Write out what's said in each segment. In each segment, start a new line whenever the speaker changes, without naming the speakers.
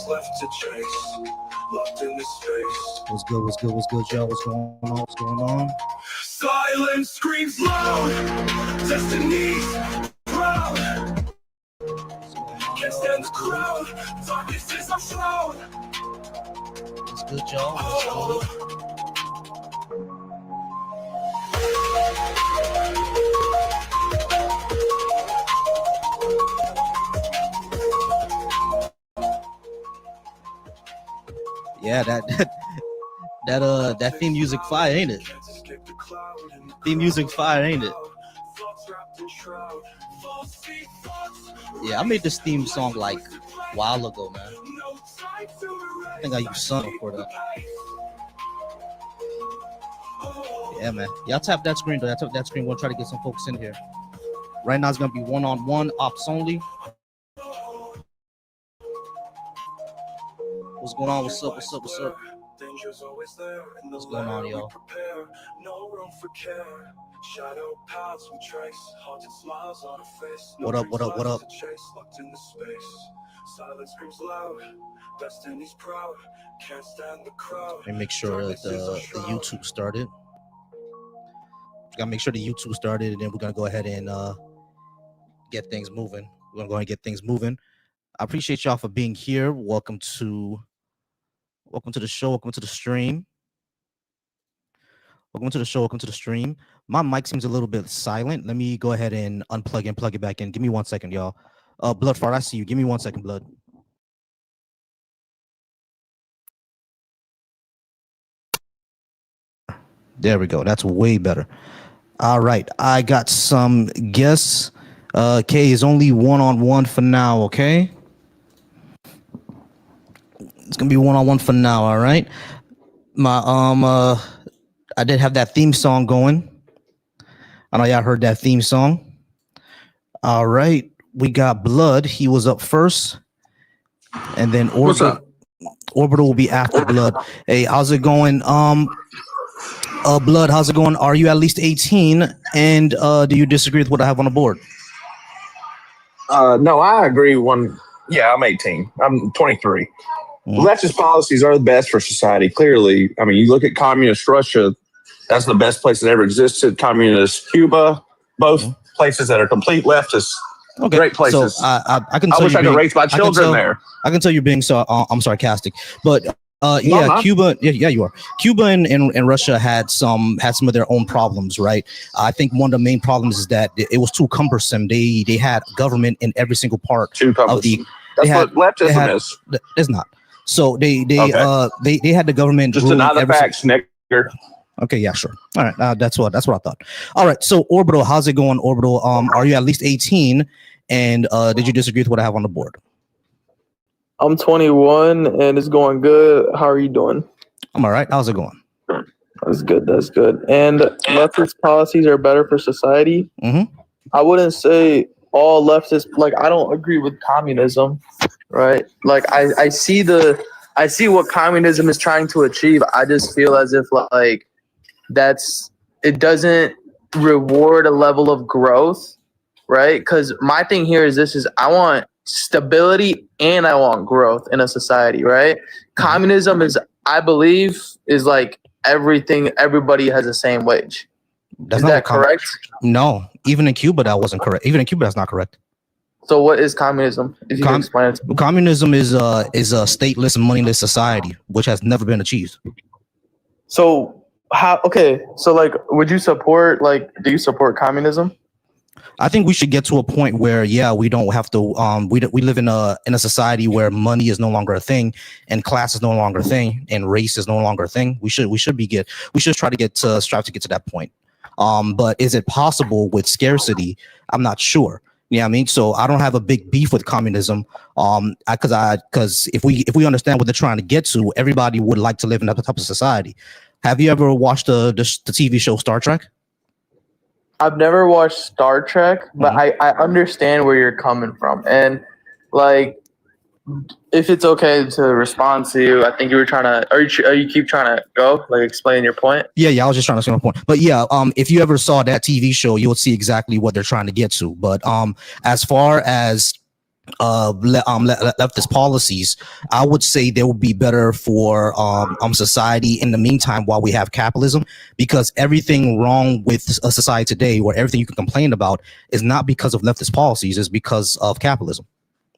left to chase, locked in this space.
What's good, y'all? What's going on?
Silence screams loud, destiny's proud. Can't stand the crowd, darkness is our shroud.
What's good, y'all? What's good? Yeah, that theme music fire, ain't it? Theme music fire, ain't it? Yeah, I made this theme song like a while ago, man. I think I used Sun for that. Yeah, man. Y'all tap that screen, though. Y'all tap that screen. We'll try to get some folks in here. Right now, it's going to be one-on-one, ops only. What's going on? What's up? What's going on, y'all? What up? Let me make sure that the YouTube started. Gotta make sure the YouTube started, and then we're gonna go ahead and get things moving. We're gonna go ahead and get things moving. I appreciate y'all for being here. Welcome to the show. Welcome to the stream. My mic seems a little bit silent. Let me go ahead and unplug and plug it back in. Give me 1 second, y'all. Blood Fart, I see you. Give me 1 second, Blood. There we go. That's way better. All right. I got some guests. K is only one-on-one for now, okay? It's gonna be one-on-one for now, all right? I did have that theme song going. I know y'all heard that theme song. All right, we got Blood. He was up first, and then Orbital will be after Blood. Hey, how's it going? Blood, how's it going? Are you at least 18? And do you disagree with what I have on the board?
No, I agree. Yeah, I'm 18. I'm 23. Leftist policies are the best for society. Clearly, I mean, you look at communist Russia, that's the best place that ever existed. Communist Cuba, both places that are complete leftists. Okay. Great places.
So I can tell
I wish I could raise my children there.
I can tell you're being I'm sarcastic, but yeah, Cuba. Yeah, you are. Cuba and Russia had some of their own problems, right? I think one of the main problems is that it was too cumbersome. They had government in every single part of the.
That's what leftism is.
It's not. So they had the government.
Just another facts, nigger.
Okay, yeah, sure. All right, that's what I thought. All right, so Orbital, how's it going, Orbital? Are you at least 18? And did you disagree with what I have on the board?
I'm 21 and it's going good. How are you doing?
I'm all right. How's it going?
That's good. And leftist policies are better for society. I wouldn't say all leftists, like, I don't agree with communism, right? Like, I see what communism is trying to achieve. I just feel as if like it doesn't reward a level of growth, right? Because my thing here is I want stability and I want growth in a society, right? Communism is, I believe, is like everything, everybody has the same wage. Is that correct?
No, even in Cuba that wasn't correct. Even in Cuba that's not correct.
So what is communism? If you can explain it to me.
Communism is a stateless and moneyless society, which has never been achieved.
So like, would you support, like, do you support communism?
I think we should get to a point where, yeah, we don't have to. We live in a society where money is no longer a thing, and class is no longer a thing, and race is no longer a thing. We should strive to get to that point. But is it possible with scarcity? I'm not sure. You know what I mean? So I don't have a big beef with communism. Because if we understand what they're trying to get to, everybody would like to live in that type of society. Have you ever watched the TV show Star Trek?
I've never watched Star Trek, but I understand where you're coming from. And like, if it's okay to respond to you, I think you were trying to, are you keep trying to go, like, explain your point?
Yeah, I was just trying to say my point. But yeah, if you ever saw that TV show, you would see exactly what they're trying to get to. But as far as leftist policies, I would say they would be better for society in the meantime while we have capitalism, because everything wrong with a society today, or everything you can complain about, is not because of leftist policies, it's because of capitalism.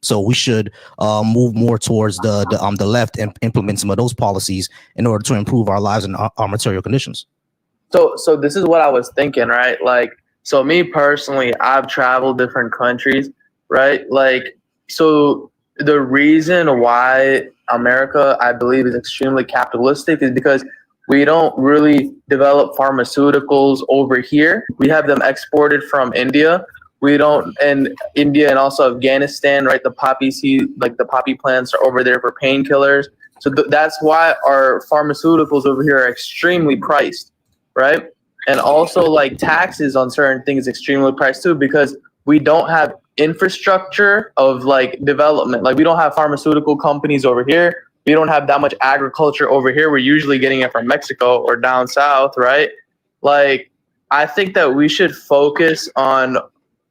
So we should move more towards the left and implement some of those policies in order to improve our lives and our material conditions.
So this is what I was thinking, right? Like, so me personally, I've traveled different countries, right? Like, so the reason why America, I believe, is extremely capitalistic is because we don't really develop pharmaceuticals over here. We have them exported from India. We don't, and India and also Afghanistan, right? The poppy seed, like the poppy plants, are over there for painkillers. So that's why our pharmaceuticals over here are extremely priced, right? And also, like, taxes on certain things extremely priced too, because we don't have infrastructure of like development. Like, we don't have pharmaceutical companies over here. We don't have that much agriculture over here. We're usually getting it from Mexico or down south, right? Like, I think that we should focus on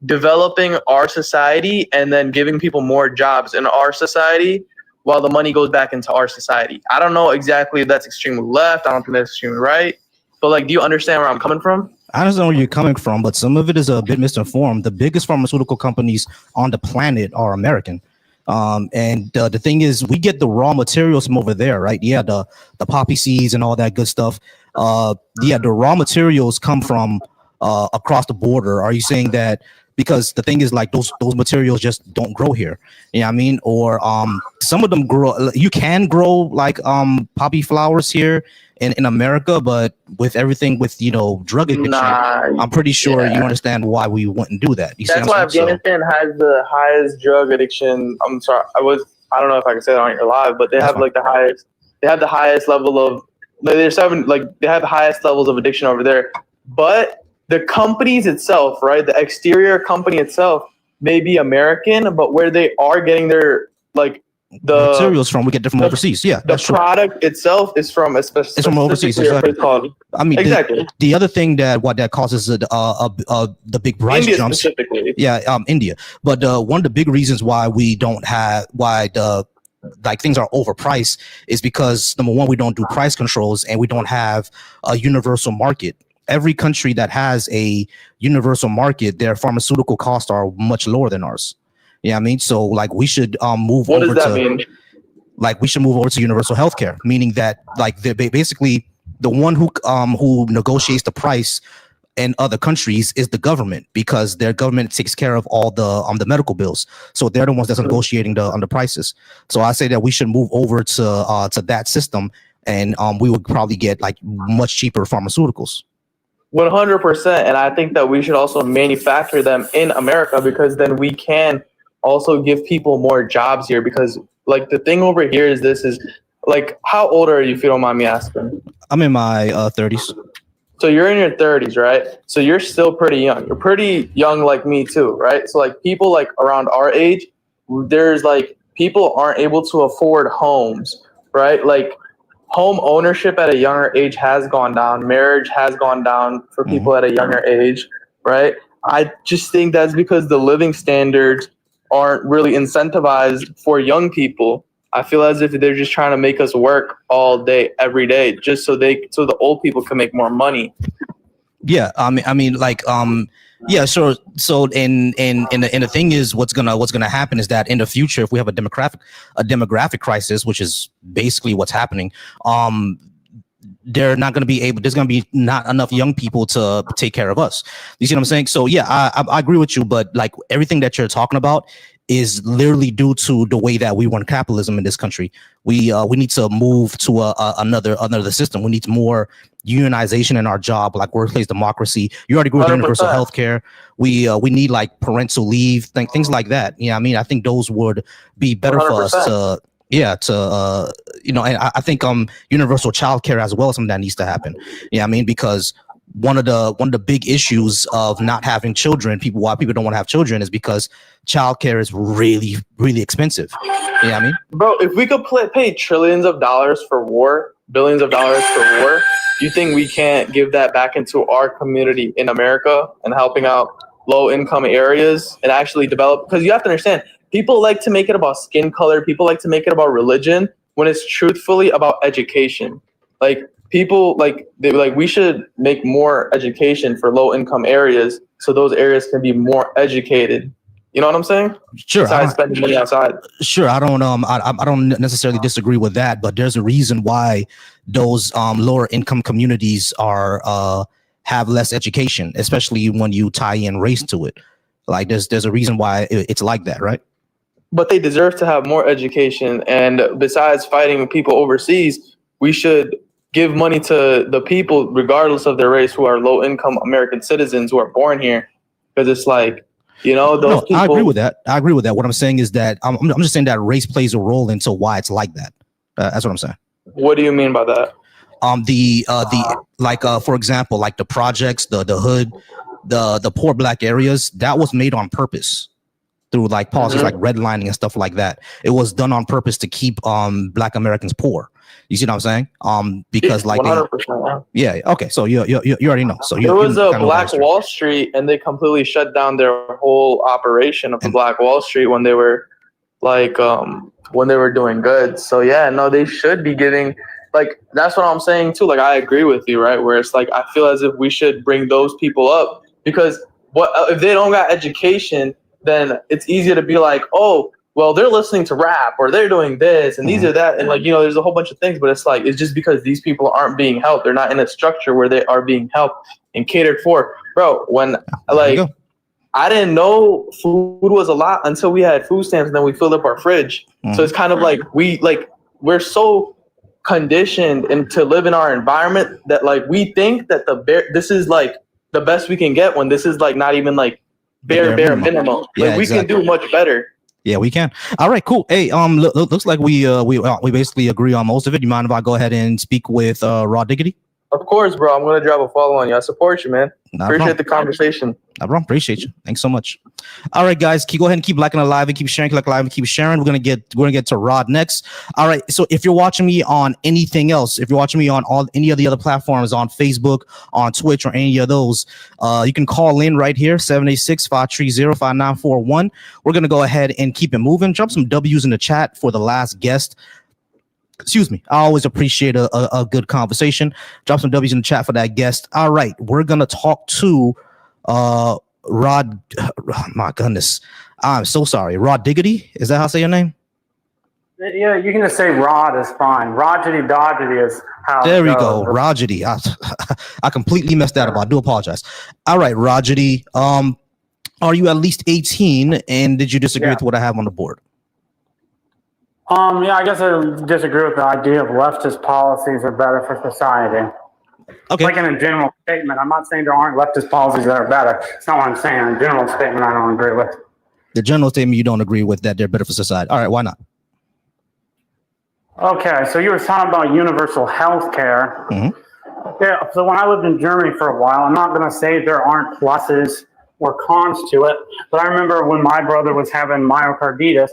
developing our society and then giving people more jobs in our society while the money goes back into our society. I don't know exactly if that's extremely left. I don't think that's extremely right. But, like, do you understand where I'm coming from?
I understand where you're coming from, but some of it is a bit misinformed. The biggest pharmaceutical companies on the planet are American. And the thing is, we get the raw materials from over there, right? Yeah, the poppy seeds and all that good stuff. Yeah, the raw materials come from across the border. Are you saying that because the thing is, like, those materials just don't grow here? You know what I mean? Or some of them grow. You can grow like poppy flowers here in America, but with everything with, you know, drug addiction, I'm pretty sure you understand why we wouldn't do that. You
That's why Afghanistan has the highest drug addiction. I'm sorry, I don't know if I can say that on your live, but they have like the highest. They have the highest level of. They have the highest levels of addiction over there. But the companies itself, right? The exterior company itself may be American, but where they are getting their like the
materials from, we get different overseas. Yeah,
the product itself is from
it's from overseas.
Exactly. Called.
I mean,
exactly.
The other thing that causes the big price
India
jumps.
Specifically.
Yeah, India. But one of the big reasons why we don't have things are overpriced is because, number one, we don't do price controls and we don't have a universal market. Every country that has a universal market, their pharmaceutical costs are much lower than ours. Yeah, I mean, so like we should move
what
over
does that
to
mean?
Like we should move over to universal healthcare, meaning that like basically the one who negotiates the price in other countries is the government, because their government takes care of all the medical bills. So they're the ones that's negotiating the prices. So I say that we should move over to that system, and we would probably get like much cheaper pharmaceuticals.
100%. And I think that we should also manufacture them in America, because then we can also give people more jobs here. Because like the thing over here is like, how old are you, if you don't mind me asking?
I'm in my 30s.
So you're in your 30s, right? So you're still pretty young. You're pretty young like me too, right? So like people like around our age, there's like people aren't able to afford homes, right? Like home ownership at a younger age has gone down. Marriage has gone down for people at a younger age, right? I just think that's because the living standards aren't really incentivized for young people. I feel as if they're just trying to make us work all day, every day, just so the old people can make more money.
Yeah, I mean, like, yeah, sure. So, and the thing is, what's gonna happen is that in the future, if we have a demographic crisis, which is basically what's happening, they're not going to be able. There's going to be not enough young people to take care of us. You see what I'm saying? So, yeah, I agree with you, but like everything that you're talking about is literally due to the way that we run capitalism in this country. We need to move to another system. We need more unionization in our job, like workplace democracy. You already agree with universal health care. We need like parental leave, things like that. Yeah, I mean, I think those would be better 100%. For us to. Yeah, and I think universal child care as well is something that needs to happen. Yeah, I mean, because one of the big issues of not having children, why people don't want to have children, is because childcare is really, really expensive. You know what I mean?
Bro, if we could pay trillions of dollars for war, billions of dollars for war, do you think we can't give that back into our community in America and helping out low income areas and actually develop? Because you have to understand, people like to make it about skin color. People like to make it about religion when it's truthfully about education. Like people we should make more education for low income areas so those areas can be more educated. You know what I'm saying?
Sure.
Besides spending money outside.
Sure. I don't necessarily disagree with that, but there's a reason why those lower income communities are have less education, especially when you tie in race to it. Like there's a reason why it's like that, right?
But they deserve to have more education. And besides fighting people overseas, we should give money to the people, regardless of their race, who are low income American citizens who are born here. Because it's like, you know, those people.
I agree with that. What I'm saying is that I'm just saying that race plays a role into why it's like that. That's what I'm saying.
What do you mean by that?
For example, like the projects, the hood, the poor black areas, that was made on purpose through like policies like redlining and stuff like that. It was done on purpose to keep black Americans poor. You see what I'm saying? Because like
100%.
Yeah. Okay. So you already know. So
there was a Black Wall Street, and they completely shut down their whole operation of the Black Wall Street when they were doing good. So yeah, no, they should be giving. Like that's what I'm saying too. Like I agree with you, right? Where it's like I feel as if we should bring those people up because what if they don't got education, then it's easier to be like, oh, well, they're listening to rap or they're doing this and these are that. And like, you know, there's a whole bunch of things, but it's like, it's just because these people aren't being helped. They're not in a structure where they are being helped and catered for. Bro, when like, I didn't know food was a lot until we had food stamps and then we filled up our fridge. So it's kind of like, we're so conditioned and to live in our environment that like, we think that this is like the best we can get when this is like, not even like bare minimum. Like we can do much better.
Yeah, we can. All right, cool. Hey, looks like we basically agree on most of it. You mind if I go ahead and speak with Raw Diggity?
Of course, bro. I'm gonna drop a follow on you. I support you, man. Appreciate the conversation.
No problem. Appreciate you. Thanks so much. All right, guys. Go ahead and keep liking and live and keep sharing. Like live and keep sharing. We're gonna get to Rod next. All right. So if you're watching me on anything else, if you're watching me on any of the other platforms, on Facebook, on Twitch, or any of those, you can call in right here 786-530-5941. We're gonna go ahead and keep it moving. Drop some W's in the chat for the last guest. Excuse me. I always appreciate a good conversation. Drop some W's in the chat for that guest. All right. We're going to talk to Rod. My goodness. I'm so sorry. Rod Diggity. Is that how I say your name?
Yeah, you can just say Rod is fine. Rodgety Dodgety is how.
There we go. Rodgety. I completely messed that up. I do apologize. All right, Rodgety. Are you at least 18? And did you disagree with what I have on the board?
Yeah, I guess I disagree with the idea of leftist policies are better for society.
Okay.
Like in a general statement, I'm not saying there aren't leftist policies that are better. It's not what I'm saying. In a general statement, I don't agree with.
The general statement you don't agree with that they're better for society. All right, why not?
Okay, so you were talking about universal health care. Yeah, so when I lived in Germany for a while, I'm not going to say there aren't pluses or cons to it, but I remember when my brother was having myocarditis,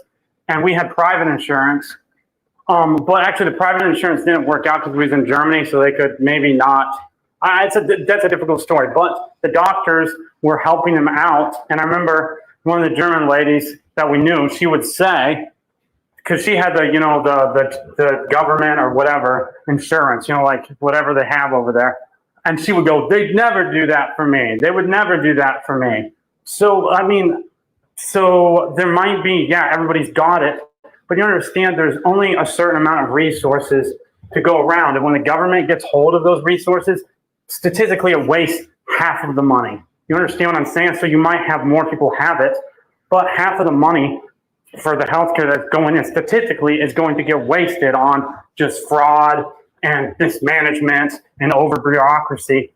and we had private insurance, but actually the private insurance didn't work out because we was in Germany, so they could maybe not. That's a difficult story, but the doctors were helping him out. And I remember one of the German ladies that we knew, she would say, because she had the government or whatever insurance, like whatever they have over there, and she would go, "They'd never do that for me. They would never do that for me." So I mean. So there might be, everybody's got it, but you understand there's only a certain amount of resources to go around. And when the government gets hold of those resources, statistically it wastes half of the money. You understand what I'm saying? So you might have more people have it, but half of the money for the healthcare that's going in statistically is going to get wasted on just fraud and mismanagement and over bureaucracy.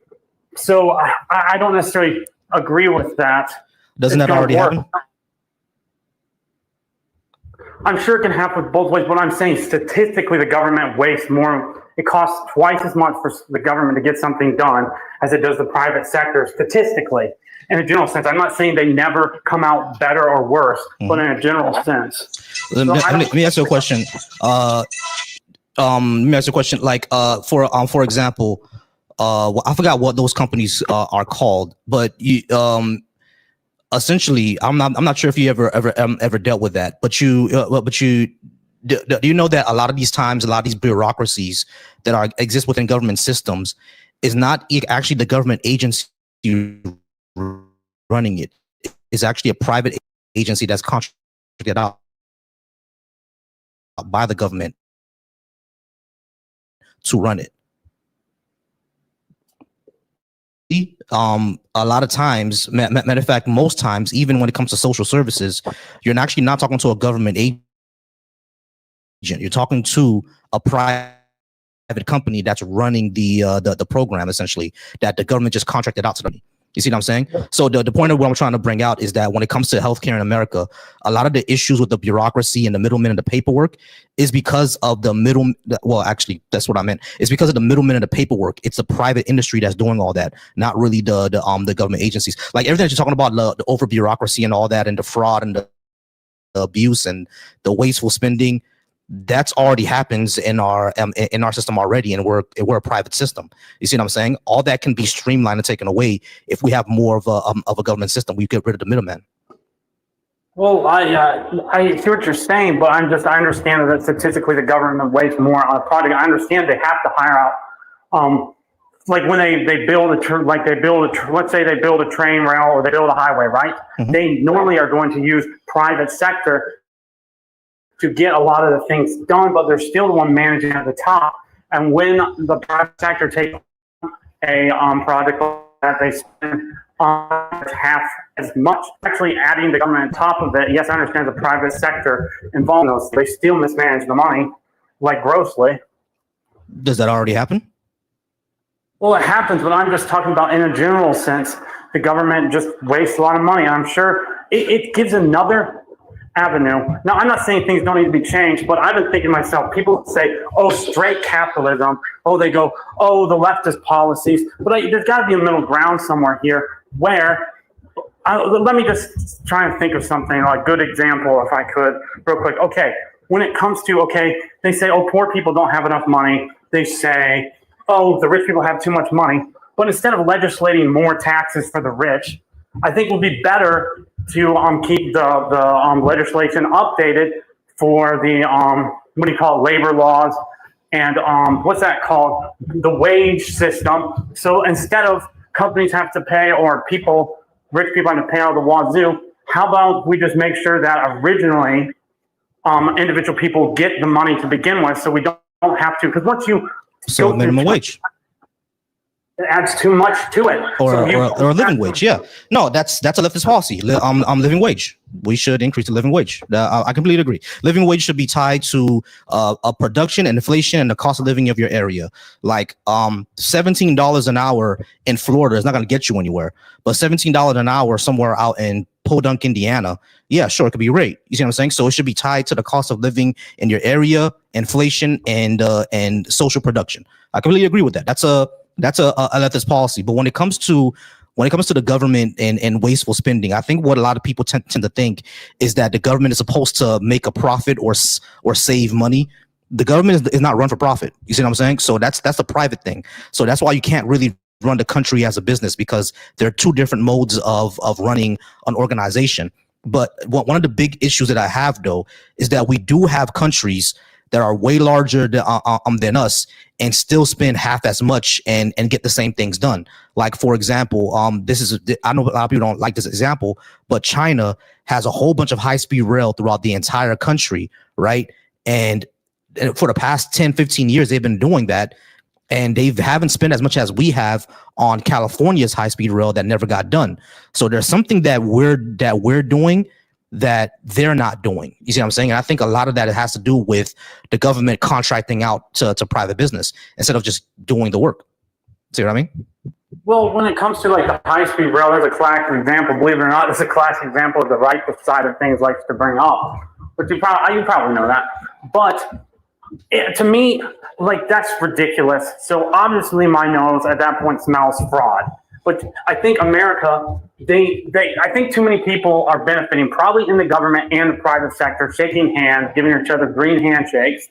So I don't necessarily agree with that.
Doesn't that already happen?
I'm sure it can happen both ways, but I'm saying statistically the government wastes more. It costs twice as much for the government to get something done as it does the private sector statistically. In a general sense, I'm not saying they never come out better or worse, but in a general sense.
Let me ask you a question. Like, for example, I forgot what those companies are called, but essentially, I'm not sure if you ever dealt with that, but do you know that a lot of these times, a lot of these bureaucracies that exist within government systems is not actually the government agency running it. It's actually a private agency that's contracted out by the government to run it. A lot of times, matter of fact, most times, even when it comes to social services, you're actually not talking to a government agent. You're talking to a private company that's running the program, essentially, that the government just contracted out to them. You see what I'm saying? So the point of what I'm trying to bring out is that when it comes to healthcare in America, a lot of the issues with the bureaucracy and the middlemen and the paperwork is because of the middle. Well, actually, that's what I meant. It's because of the middlemen and the paperwork. It's the private industry that's doing all that, not really the government agencies. Like everything that you're talking about, the over bureaucracy and all that, and the fraud and the abuse and the wasteful spending. That's already happens in our system already, and we're a private system. You see what I'm saying? All that can be streamlined and taken away if we have more of a government system. We get rid of the middleman.
Well, I see what you're saying, but I understand that statistically the government wastes more on a product. I understand they have to hire out, like when they build let's say they build a train rail or they build a highway, right? Mm-hmm. They normally are going to use private sector to get a lot of the things done, but they're still the one managing at the top. And when the private sector takes a project that they spend half as much, actually adding the government on top of it, yes, I understand the private sector involved in those. They still mismanage the money, like grossly.
Does that already happen?
Well, it happens, but I'm just talking about in a general sense, the government just wastes a lot of money. I'm sure it gives another avenue. Now, I'm not saying things don't need to be changed, but I've been thinking to myself, people say, oh, straight capitalism. Oh, they go, oh, the leftist policies. But there's got to be a middle ground somewhere here where, let me just try and think of something, like a good example, if I could, real quick. Okay, when it comes to, they say, oh, poor people don't have enough money. They say, oh, the rich people have too much money. But instead of legislating more taxes for the rich, I think it would be better to keep the legislation updated for the what do you call it, labor laws and what's that called, the wage system. So instead of companies have to pay or rich people have to pay out of the wazoo, how about we just make sure that originally individual people get the money to begin with, so we don't have to, because once you
so minimum wage.
It adds too much to it.
Or a living wage, yeah. No, that's a leftist policy. Living wage. We should increase the living wage. I completely agree. Living wage should be tied to a production and inflation and the cost of living of your area. Like $17 an hour in Florida is not going to get you anywhere, but $17 an hour somewhere out in Podunk, Indiana, yeah, sure, it could be great. You see what I'm saying? So it should be tied to the cost of living in your area, inflation, and social production. I completely agree with that. That's a leftist policy. But when it comes to the government and wasteful spending, I think what a lot of people tend to think is that the government is supposed to make a profit or save money. The government is not run for profit. You see what I'm saying? So that's a private thing. So that's why you can't really run the country as a business, because there are two different modes of running an organization. But one of the big issues that I have, though, is that we do have countries that are way larger than us and still spend half as much and get the same things done. Like, for example, I know a lot of people don't like this example, but China has a whole bunch of high-speed rail throughout the entire country, right? And for the past 10, 15 years, they've been doing that. And they haven't spent as much as we have on California's high-speed rail that never got done. So there's something that we're doing that they're not doing. You see what I'm saying? And I think a lot of that has to do with the government contracting out to private business instead of just doing the work. See what I mean?
Well, when it comes to like the high-speed rail, there's a classic example. Believe it or not, it's a classic example of the right side of things likes to bring up. But you probably know that. But to me, like, that's ridiculous. So obviously my nose at that point smells fraud. But I think America, I think too many people are benefiting, probably in the government and the private sector, shaking hands, giving each other green handshakes.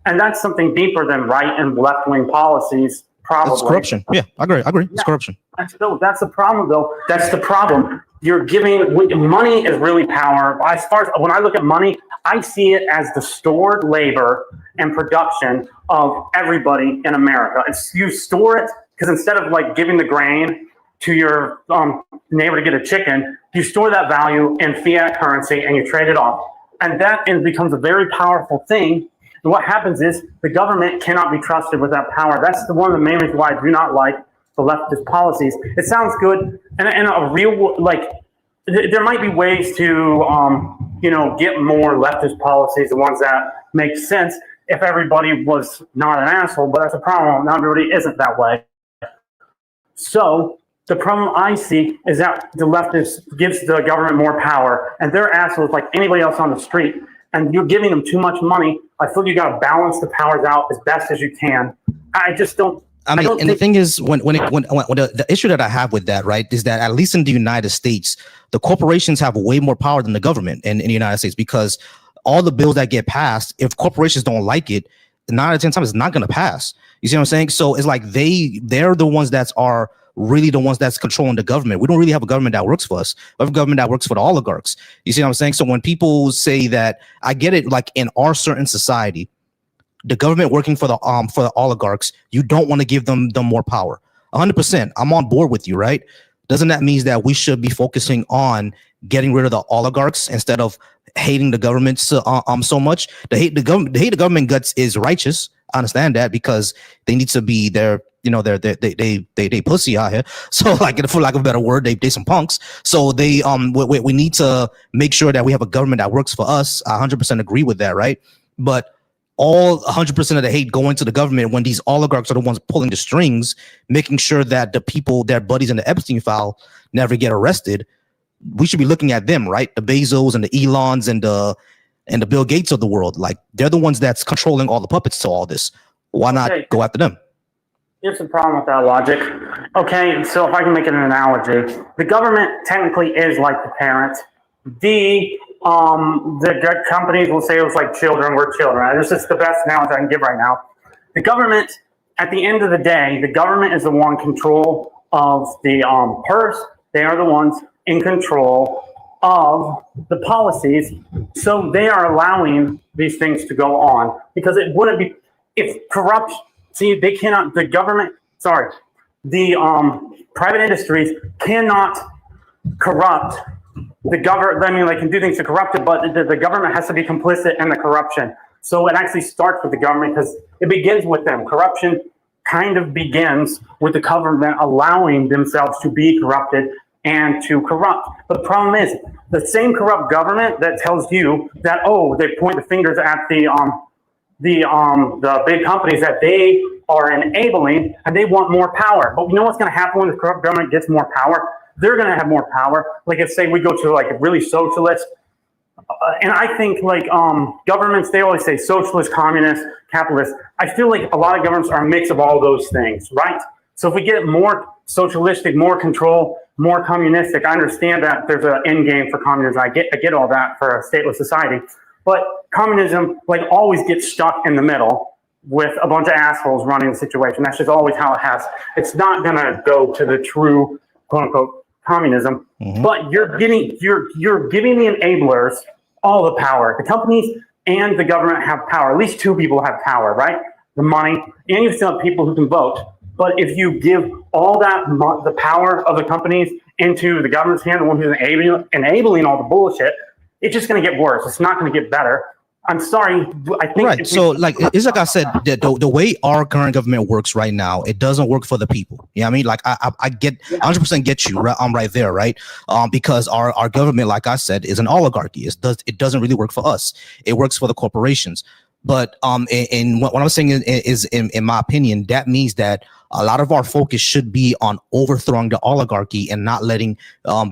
And that's something deeper than right and left-wing policies Probably.
It's corruption. Yeah, I agree. It's
Yeah.
corruption.
That's the problem, though. That's the problem. You're giving money is really power. As far as when I look at money, I see it as the stored labor and production of everybody in America. You store it because instead of like giving the grain to your neighbor to get a chicken, you store that value in fiat currency and you trade it off, and that becomes a very powerful thing. And what happens is the government cannot be trusted with that power. That's one of the main reasons why I do not like the leftist policies. It sounds good, and a real there might be ways to get more leftist policies, the ones that make sense if everybody was not an asshole. But that's a problem. Not everybody isn't that way. So the problem I see is that the leftist gives the government more power, and they're assholes like anybody else on the street. And you're giving them too much money. I feel you got to balance the powers out as best as you can. I just don't.
I mean, and the thing is, when the issue that I have with that, right, is that at least in the United States, the corporations have way more power than the government in the United States, because all the bills that get passed, if corporations don't like it, 9 out of 10 times it's not going to pass. You see what I'm saying? So it's like they're the ones that are really the ones that's controlling the government. We don't really have a government that works for us. We have a government that works for the oligarchs. You see what I'm saying? So when people say that, I get it, like in our certain society, the government working for the oligarchs, you don't want to give them more power. 100%. I'm on board with you, right? Doesn't that mean that we should be focusing on getting rid of the oligarchs instead of hating the government so much? The hate the government guts is righteous. I understand that, because they need to be there. They pussy out here. So like, for lack of a better word, they some punks. So we need to make sure that we have a government that works for us. I 100% agree with that, right? But all 100% of the hate going to the government when these oligarchs are the ones pulling the strings, making sure that the people, their buddies in the Epstein file, never get arrested. We should be looking at them, right? The Bezos and the Elons and the Bill Gates of the world. Like, they're the ones that's controlling all the puppets to all this. Why not go after them?
Here's the problem with that logic. Okay, so if I can make it an analogy, the government technically is like the parent. The companies will say it was like children. We're children. This is the best analogy I can give right now. The government, at the end of the day, the government is the one in control of the purse. They are the ones in control of the policies. So they are allowing these things to go on, because it wouldn't be if corruption. See, they cannot. The government. Sorry, the private industries cannot corrupt the government. I mean, they can do things to corrupt it, but the government has to be complicit in the corruption. So it actually starts with the government, because it begins with them. Corruption kind of begins with the government allowing themselves to be corrupted and to corrupt. But the problem is, the same corrupt government that tells you that, they point the fingers at the big companies that they are enabling, and they want more power. But you know what's going to happen when the corrupt government gets more power? They're going to have more power. Like, if say we go to like a really socialist, and I think like governments, they always say socialist, communist, capitalist. I feel like a lot of governments are a mix of all those things, right? So if we get more socialistic, more control, more communistic, I understand that there's an end game for communism. I get all that for a stateless society. But communism, like, always gets stuck in the middle with a bunch of assholes running the situation. That's just always how it has. It's not going to go to the true, quote unquote, communism. Mm-hmm. But you're giving the enablers all the power. The companies and the government have power. At least two people have power, right? The money, and you still have people who can vote. But if you give all that the power of the companies into the government's hand, the one who's enabling all the bullshit, it's just going to get worse. It's not going to get better. I'm sorry. I think
right. So, like, it's like I said, the way our current government works right now, it doesn't work for the people. You know what I mean? Like, I get 100% get you. Right, I'm right there, right? Because our government, like I said, is an oligarchy. It doesn't really work for us. It works for the corporations. But and what I'm saying is in my opinion, that means that a lot of our focus should be on overthrowing the oligarchy and not letting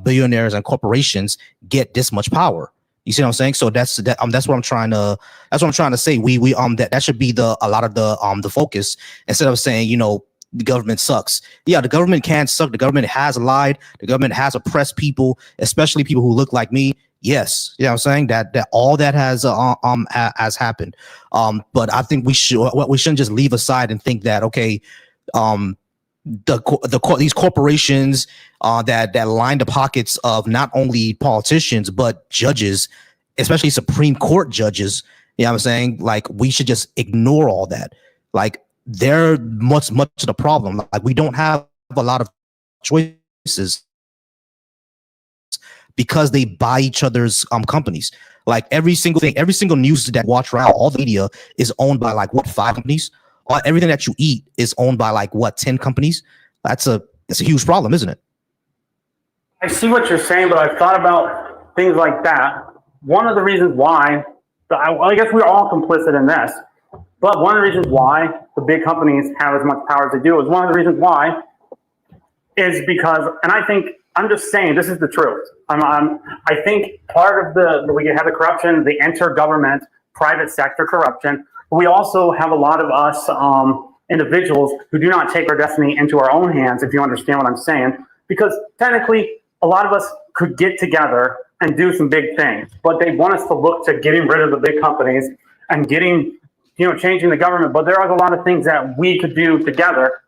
billionaires and corporations get this much power. You see what I'm saying? So that's what I'm trying to say. We that should be a lot of the focus, instead of saying, the government sucks. Yeah, the government can suck. The government has lied. The government has oppressed people, especially people who look like me. Yes, you know what I'm saying? That all that has happened. But I think we shouldn't just leave aside and think that, okay, these corporations that line the pockets of not only politicians but judges, especially Supreme Court judges. You know what I'm saying? Like, we should just ignore all that. Like, they're much of the problem. Like, we don't have a lot of choices because they buy each other's companies. Like, every single thing, every single news that watch around, all the media is owned by like 5 companies. Everything that you eat is owned by like 10 companies. That's a huge problem, isn't it?
I see what you're saying, but I've thought about things like that. One of the reasons why, I guess we're all complicit in this, but one of the reasons why the big companies have as much power as they do is one of the reasons why is because, and I think, I'm just saying, this is the truth. I think part of we have the corruption, the intergovernment, private sector corruption. We also have a lot of us individuals who do not take our destiny into our own hands, if you understand what I'm saying. Because technically, a lot of us could get together and do some big things, but they want us to look to getting rid of the big companies and changing the government. But there are a lot of things that we could do together.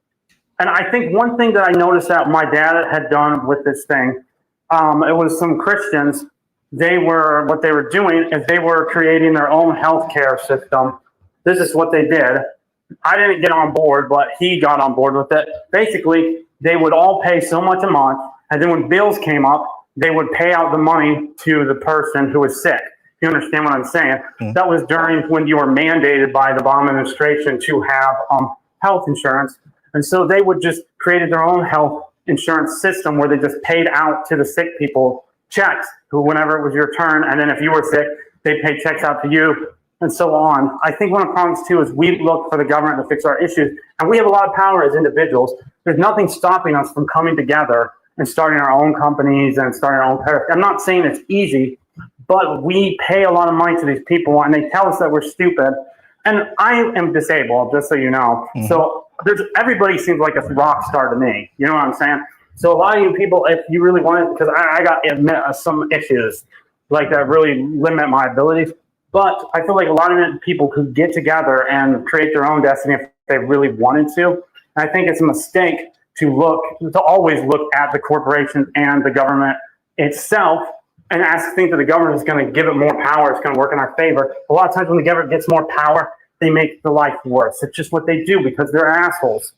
And I think one thing that I noticed that my dad had done with this thing, it was some Christians. What they were doing is they were creating their own healthcare system. This is what they did. I didn't get on board, but he got on board with it. Basically, they would all pay so much a month, and then when bills came up, they would pay out the money to the person who was sick. You understand what I'm saying? Mm-hmm. That was during when you were mandated by the Obama administration to have health insurance. And so they would just created their own health insurance system where they just paid out to the sick people checks whenever it was your turn. And then if you were sick, they paid checks out to you and so on. I think one of the problems too is we look for the government to fix our issues, and we have a lot of power as individuals. There's nothing stopping us from coming together and starting our own companies and starting our own tariff. I'm not saying it's easy, but we pay a lot of money to these people and they tell us that we're stupid. And I am disabled, just so you know. Mm-hmm. So everybody seems like a rock star to me. You know what I'm saying? So a lot of you people, if you really want it, because I got some issues like that really limit my abilities. But I feel like a lot of people could get together and create their own destiny if they really wanted to. And I think it's a mistake to always look at the corporations and the government itself and think that the government is going to give it more power. It's going to work in our favor. A lot of times when the government gets more power, they make the life worse. It's just what they do because they're assholes.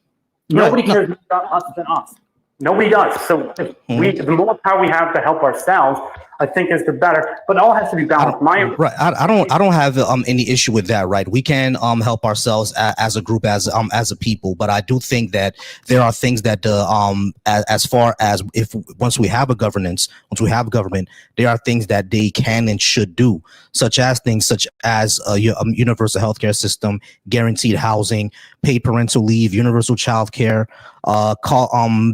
Nobody cares more about us than us. Nobody does. So if the more power we have to help ourselves, I think is the better, but it all has to be balanced.
I don't have any issue with that. Right, we can help ourselves as a group, as a people, but I do think that there are things that as far as once we have a government, there are things that they can and should do, such as a universal healthcare system, guaranteed housing, paid parental leave, universal child care,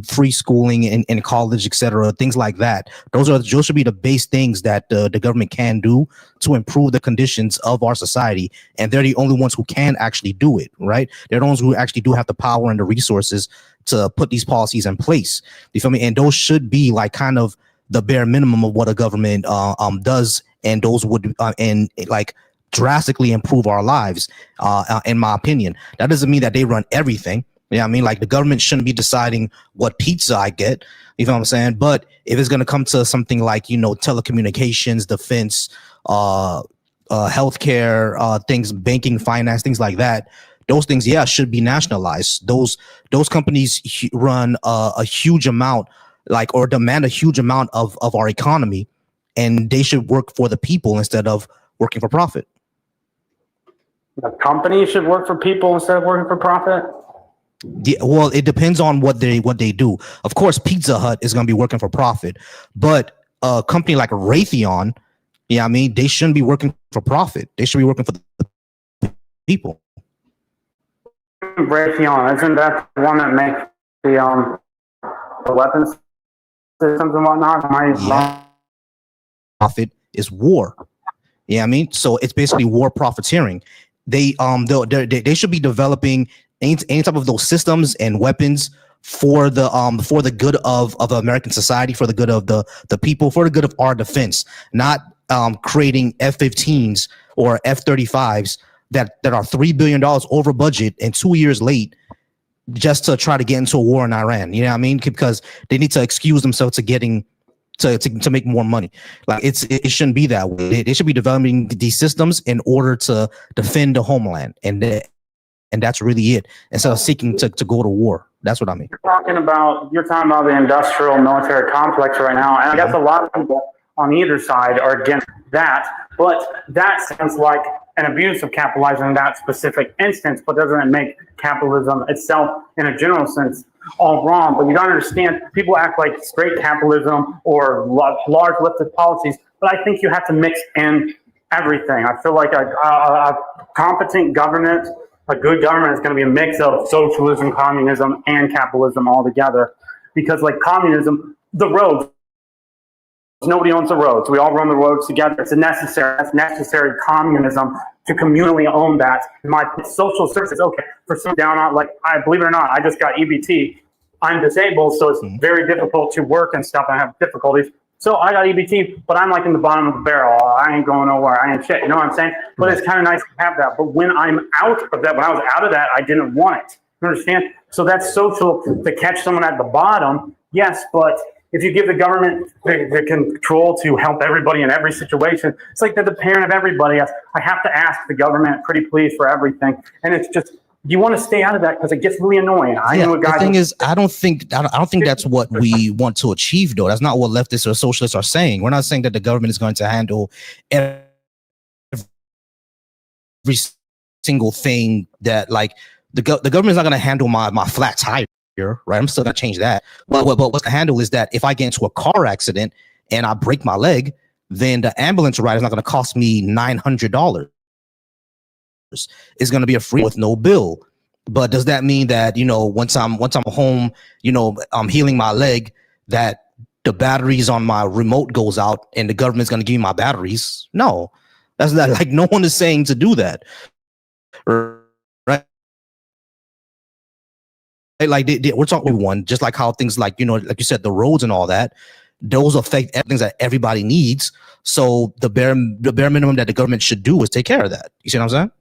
free schooling in college, etc. Things like that. Those should be the base things that the government can do to improve the conditions of our society, and they're the only ones who can actually do it. Right? They're the ones who actually do have the power and the resources to put these policies in place. You feel me? And those should be like kind of the bare minimum of what a government does, and those would and like drastically improve our lives. In my opinion, that doesn't mean that they run everything. Yeah, I mean, like, the government shouldn't be deciding what pizza I get. You know what I'm saying? But if it's going to come to something like, telecommunications, defense, healthcare, things, banking, finance, things like that, those things, should be nationalized. Those companies run a huge amount, or demand a huge amount of our economy, and they should work for the people instead of working for profit.
The company should work for people instead of working for profit?
Well, it depends on what they do. Of course, Pizza Hut is going to be working for profit, but a company like Raytheon, they shouldn't be working for profit. They should be working for the people.
Raytheon, isn't that the one that makes the weapons systems and whatnot?
Profit is war. So it's basically war profiteering. They should be developing any type of those systems and weapons for the good of American society, for the good of the people, for the good of our defense, not creating F-15s or F-35s that are $3 billion over budget and 2 years late, just to try to get into a war in Iran. You know what I mean? Because they need to excuse themselves to getting to make more money. Like it shouldn't be that way. They should be developing these systems in order to defend the homeland, and that's really it. Instead of seeking to go to war. That's what I mean.
You're talking about the industrial military complex right now, and I guess a lot of people on either side are against that. But that sounds like an abuse of capitalism in that specific instance, but doesn't make capitalism itself, in a general sense, all wrong. But you don't understand, people act like straight capitalism or large lifted policies, but I think you have to mix in everything. I feel like a competent government, a good government, is going to be a mix of socialism, communism, and capitalism all together. Because like communism, the roads, nobody owns the roads. We all run the roads together. That's necessary communism to communally own that. My social services, okay, for some down on, like, I believe it or not, I just got EBT. I'm disabled, so it's very difficult to work and stuff. I have difficulties. So I got EBT, but I'm like in the bottom of the barrel. I ain't going nowhere. I ain't shit. You know what I'm saying? But it's kind of nice to have that. But when I'm out of that, when I was out of that, I didn't want it. You understand? So that's social to catch someone at the bottom. Yes, but if you give the government the control to help everybody in every situation, it's like they're the parent of everybody. I have to ask the government pretty please for everything. And it's just, you want to stay out of that because it gets really annoying.
The thing is, I don't think that's what we want to achieve, though. That's not what leftists or socialists are saying. We're not saying that the government is going to handle every single thing that, like, the government is not going to handle my flat tire, right? I'm still going to change that. But what's the handle is that if I get into a car accident and I break my leg, then the ambulance ride is not going to cost me $900. It's going to be a free with no bill. But does that mean that, you know, once I'm home, you know, I'm healing my leg, that the batteries on my remote goes out and the government's going to give me my batteries? No, that's not, like, no one is saying to do that, right? Like we're talking one, just like how things like, you know, like you said, the roads and all that, those affect things that everybody needs. So the bare minimum that the government should do is take care of that. You see what I'm saying?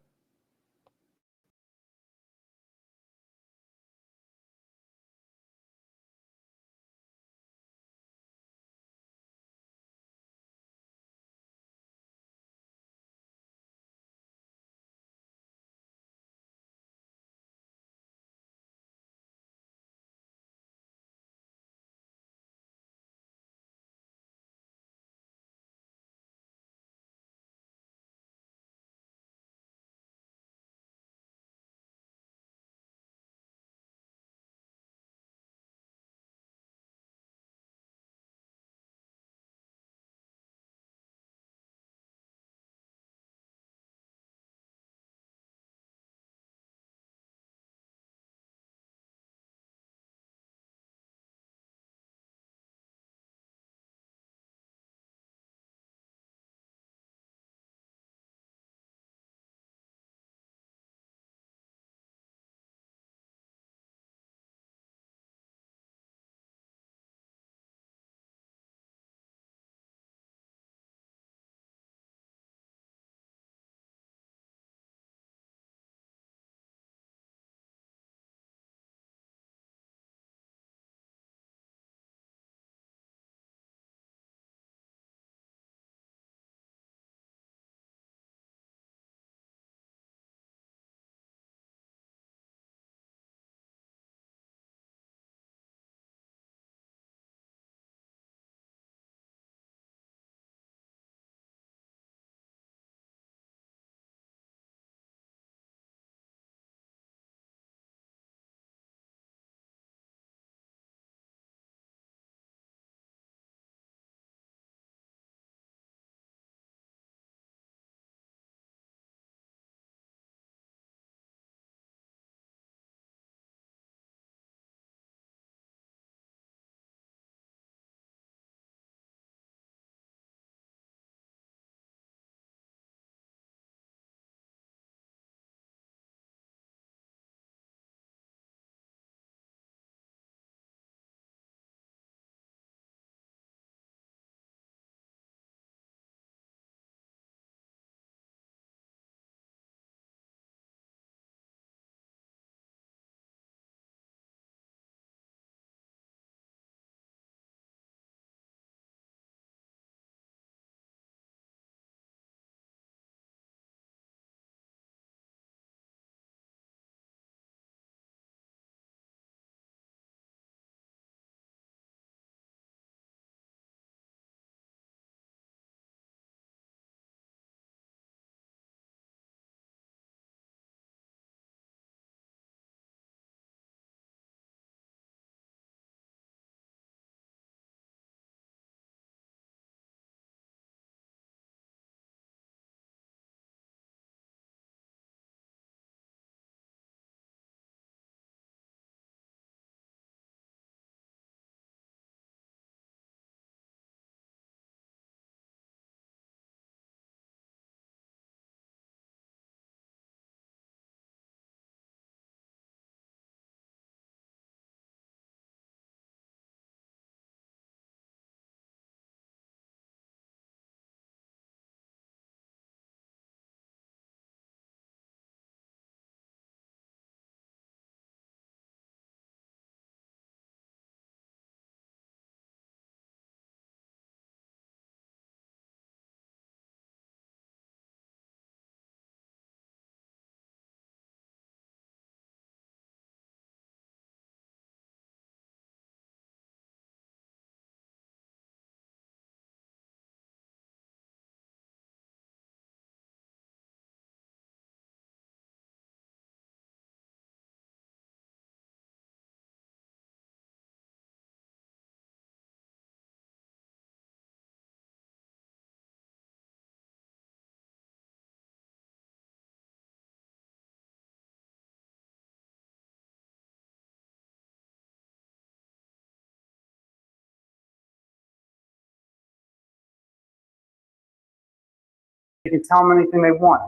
can tell them anything they want.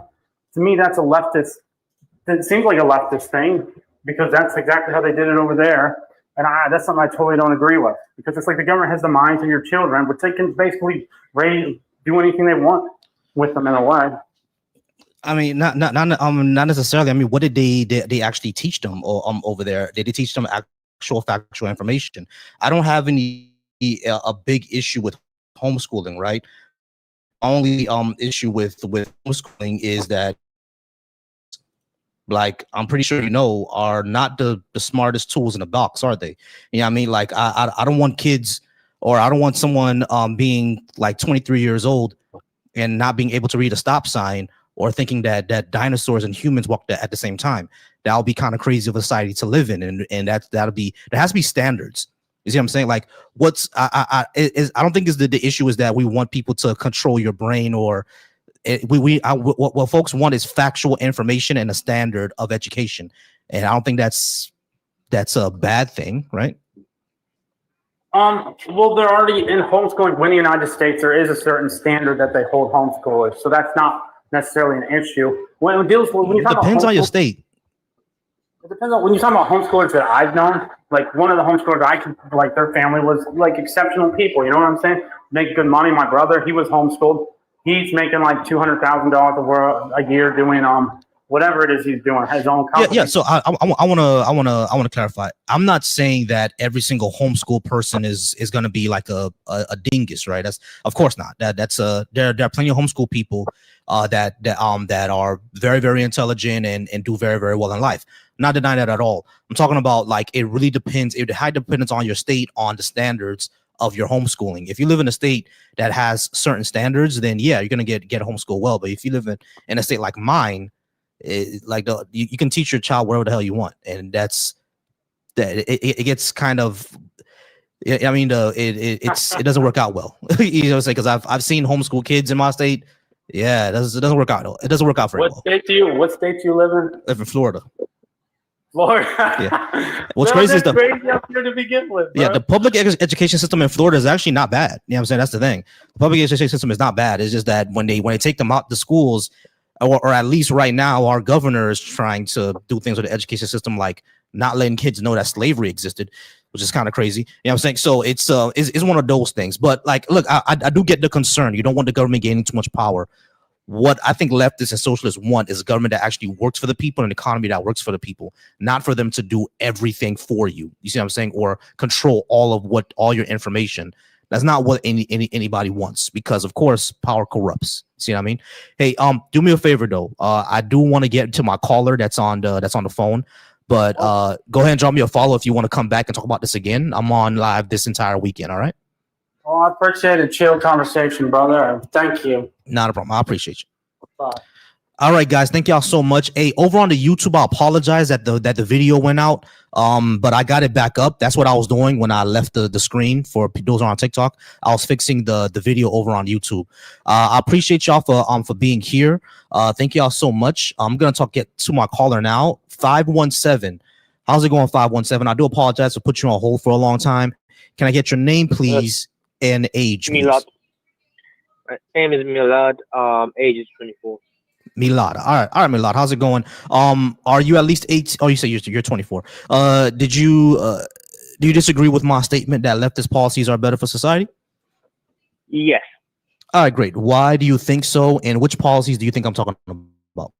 To me, that's a leftist. It seems like a leftist thing because that's exactly how they did it over there. And that's something I totally don't agree with because it's like the government has the minds of your children, but they can basically do anything they want with them in a way.
I mean, not necessarily. I mean, what did they actually teach them over there? Did they teach them actual factual information? I don't have a big issue with homeschooling, right? Only issue with homeschooling is that, like, I'm pretty sure are not the smartest tools in the box, are they? You know what I mean? Like, I don't want kids, or I don't want someone being like 23 years old and not being able to read a stop sign, or thinking that dinosaurs and humans walked at the same time. That'll be kind of crazy of a society to live in, and there has to be standards. You see what I'm saying? Like, I don't think is the issue is that we want people to control your brain, or what folks want is factual information and a standard of education, and I don't think that's a bad thing, right?
Well, they're already in homeschooling. In the United States, there is a certain standard that they hold homeschoolers, so that's not necessarily an issue. When it
depends on your state.
It depends on when you talk about homeschoolers that I've known. Like one of the homeschoolers like their family was like exceptional people. You know what I'm saying? Make good money. My brother, he was homeschooled. He's making like $200,000 a year doing whatever it is he's doing, his own company.
Yeah. So I want to clarify. I'm not saying that every single homeschool person is going to be like a dingus, right? That's of course not. There are plenty of homeschool people that are very, very intelligent and do very, very well in life. Not denying that at all. I'm talking about, like, it really depends. It high dependence on your state, on the standards of your homeschooling. If you live in a state that has certain standards, then yeah, you're gonna get homeschool well. But if you live in a state like mine, you can teach your child whatever the hell you want, and that's that. It gets kind of. I mean, it doesn't work out well. You know, because I've seen homeschool kids in my state. Yeah, it doesn't work out. It doesn't work out very well.
What state do you live in?
I live in Florida.
Florida.
Yeah. What's crazy is
crazy up here to begin with. Bro.
Yeah, the public education system in Florida is actually not bad. You know what I'm saying? That's the thing. The public education system is not bad. It's just that when they take them out the schools, or at least right now, our governor is trying to do things with the education system, like not letting kids know that slavery existed, which is kind of crazy. You know what I'm saying? So it's one of those things. But like, look, I do get the concern. You don't want the government gaining too much power. What I think leftists and socialists want is a government that actually works for the people, and an economy that works for the people, not for them to do everything for you. You see what I'm saying? Or control all your information. That's not what anybody wants, because of course power corrupts. See what I mean? Hey, do me a favor though. I do want to get to my caller that's on the phone, but go ahead and drop me a follow if you want to come back and talk about this again. I'm on live this entire weekend. All right.
Well, I appreciate a chill conversation, brother. Thank you.
Not a problem. I appreciate you.
Bye.
All right, guys. Thank y'all so much. Hey, over on the YouTube, I apologize that the video went out. But I got it back up. That's what I was doing when I left the screen. For those on TikTok, I was fixing the video over on YouTube. I appreciate y'all for being here. Thank y'all so much. I'm gonna get to my caller now. 517. How's it going, 517? I do apologize for putting you on hold for a long time. Can I get your name, please, and age?
Milad. My name is Milad. Age is 24.
Milad. All right, Milad. How's it going? Are you at least 8? Oh, you say you're 24. Do you disagree with my statement that leftist policies are better for society?
Yes.
All right, great. Why do you think so? And which policies do you think I'm talking about?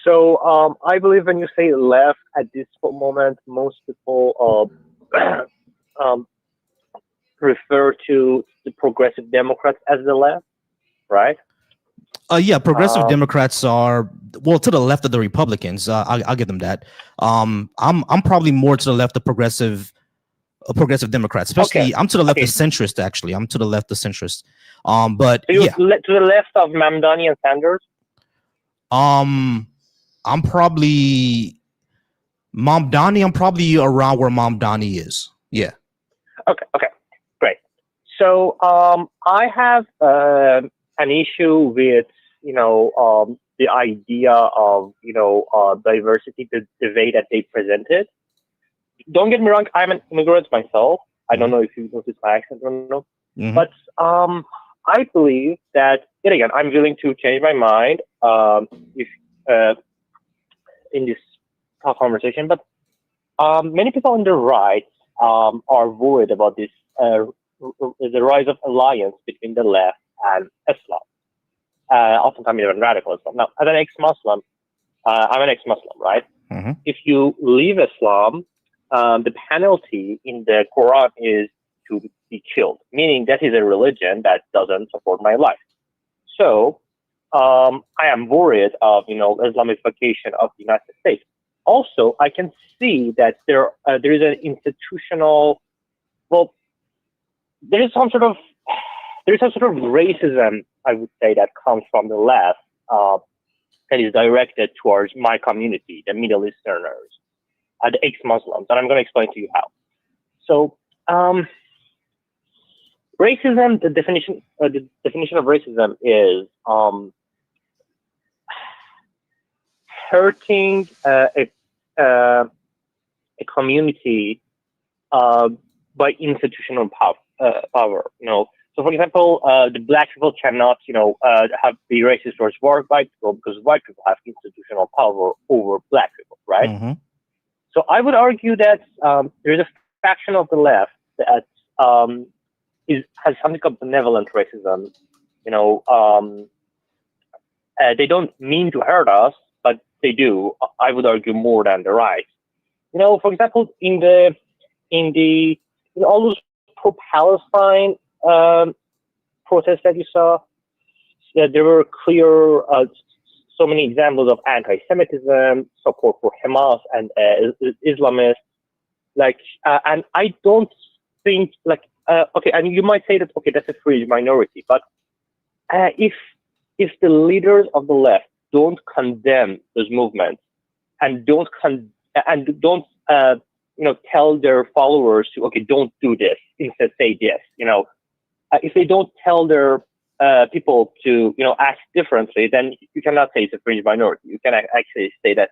So I believe when you say left at this moment, most people refer to the progressive Democrats as the left, right?
Yeah, progressive Democrats are to the left of the Republicans. I'll give them that. I'm probably more to the left of progressive Democrats, especially. Okay. I'm to the left of centrist. Actually, I'm to the left of centrist. But
so to the left of Mamdani and Sanders.
I'm probably Mamdani. I'm probably around where Mamdani is. Yeah.
Okay. Great. So I have an issue with the idea of diversity, the way that they presented. Don't get me wrong, I'm an immigrant myself. I don't know if you noticed my accent or not. Mm-hmm. But I believe that, yet again, I'm willing to change my mind if in this conversation, but many people on the right are worried about this the rise of alliance between the left and Islam, oftentimes even radical Islam. Now, as an ex-Muslim, I'm an ex-Muslim, right?
Mm-hmm.
If you leave Islam, the penalty in the Quran is to be killed, meaning that is a religion that doesn't support my life. So I am worried of Islamification of the United States. Also, I can see that there is an institutional, there is some sort of racism, I would say, that comes from the left that is directed towards my community, the Middle Easterners, the ex-Muslims, and I'm going to explain to you how. So, racism, the definition of racism is hurting a community by institutional power. So, for example, the black people cannot, be racist towards white people because white people have institutional power over black people, right?
Mm-hmm.
So, I would argue that there is a faction of the left that has something called benevolent racism. They don't mean to hurt us, but they do. I would argue more than the right. For example, in all those pro-Palestine protests that you saw, there were clear, so many examples of anti-Semitism, support for Hamas and Islamists. And I don't think okay, and you might say that okay, that's a fringe minority, but if the leaders of the left don't condemn those movements and don't tell their followers to okay, don't do this, instead say this, if they don't tell their people to act differently, then you cannot say it's a fringe minority. You can actually say that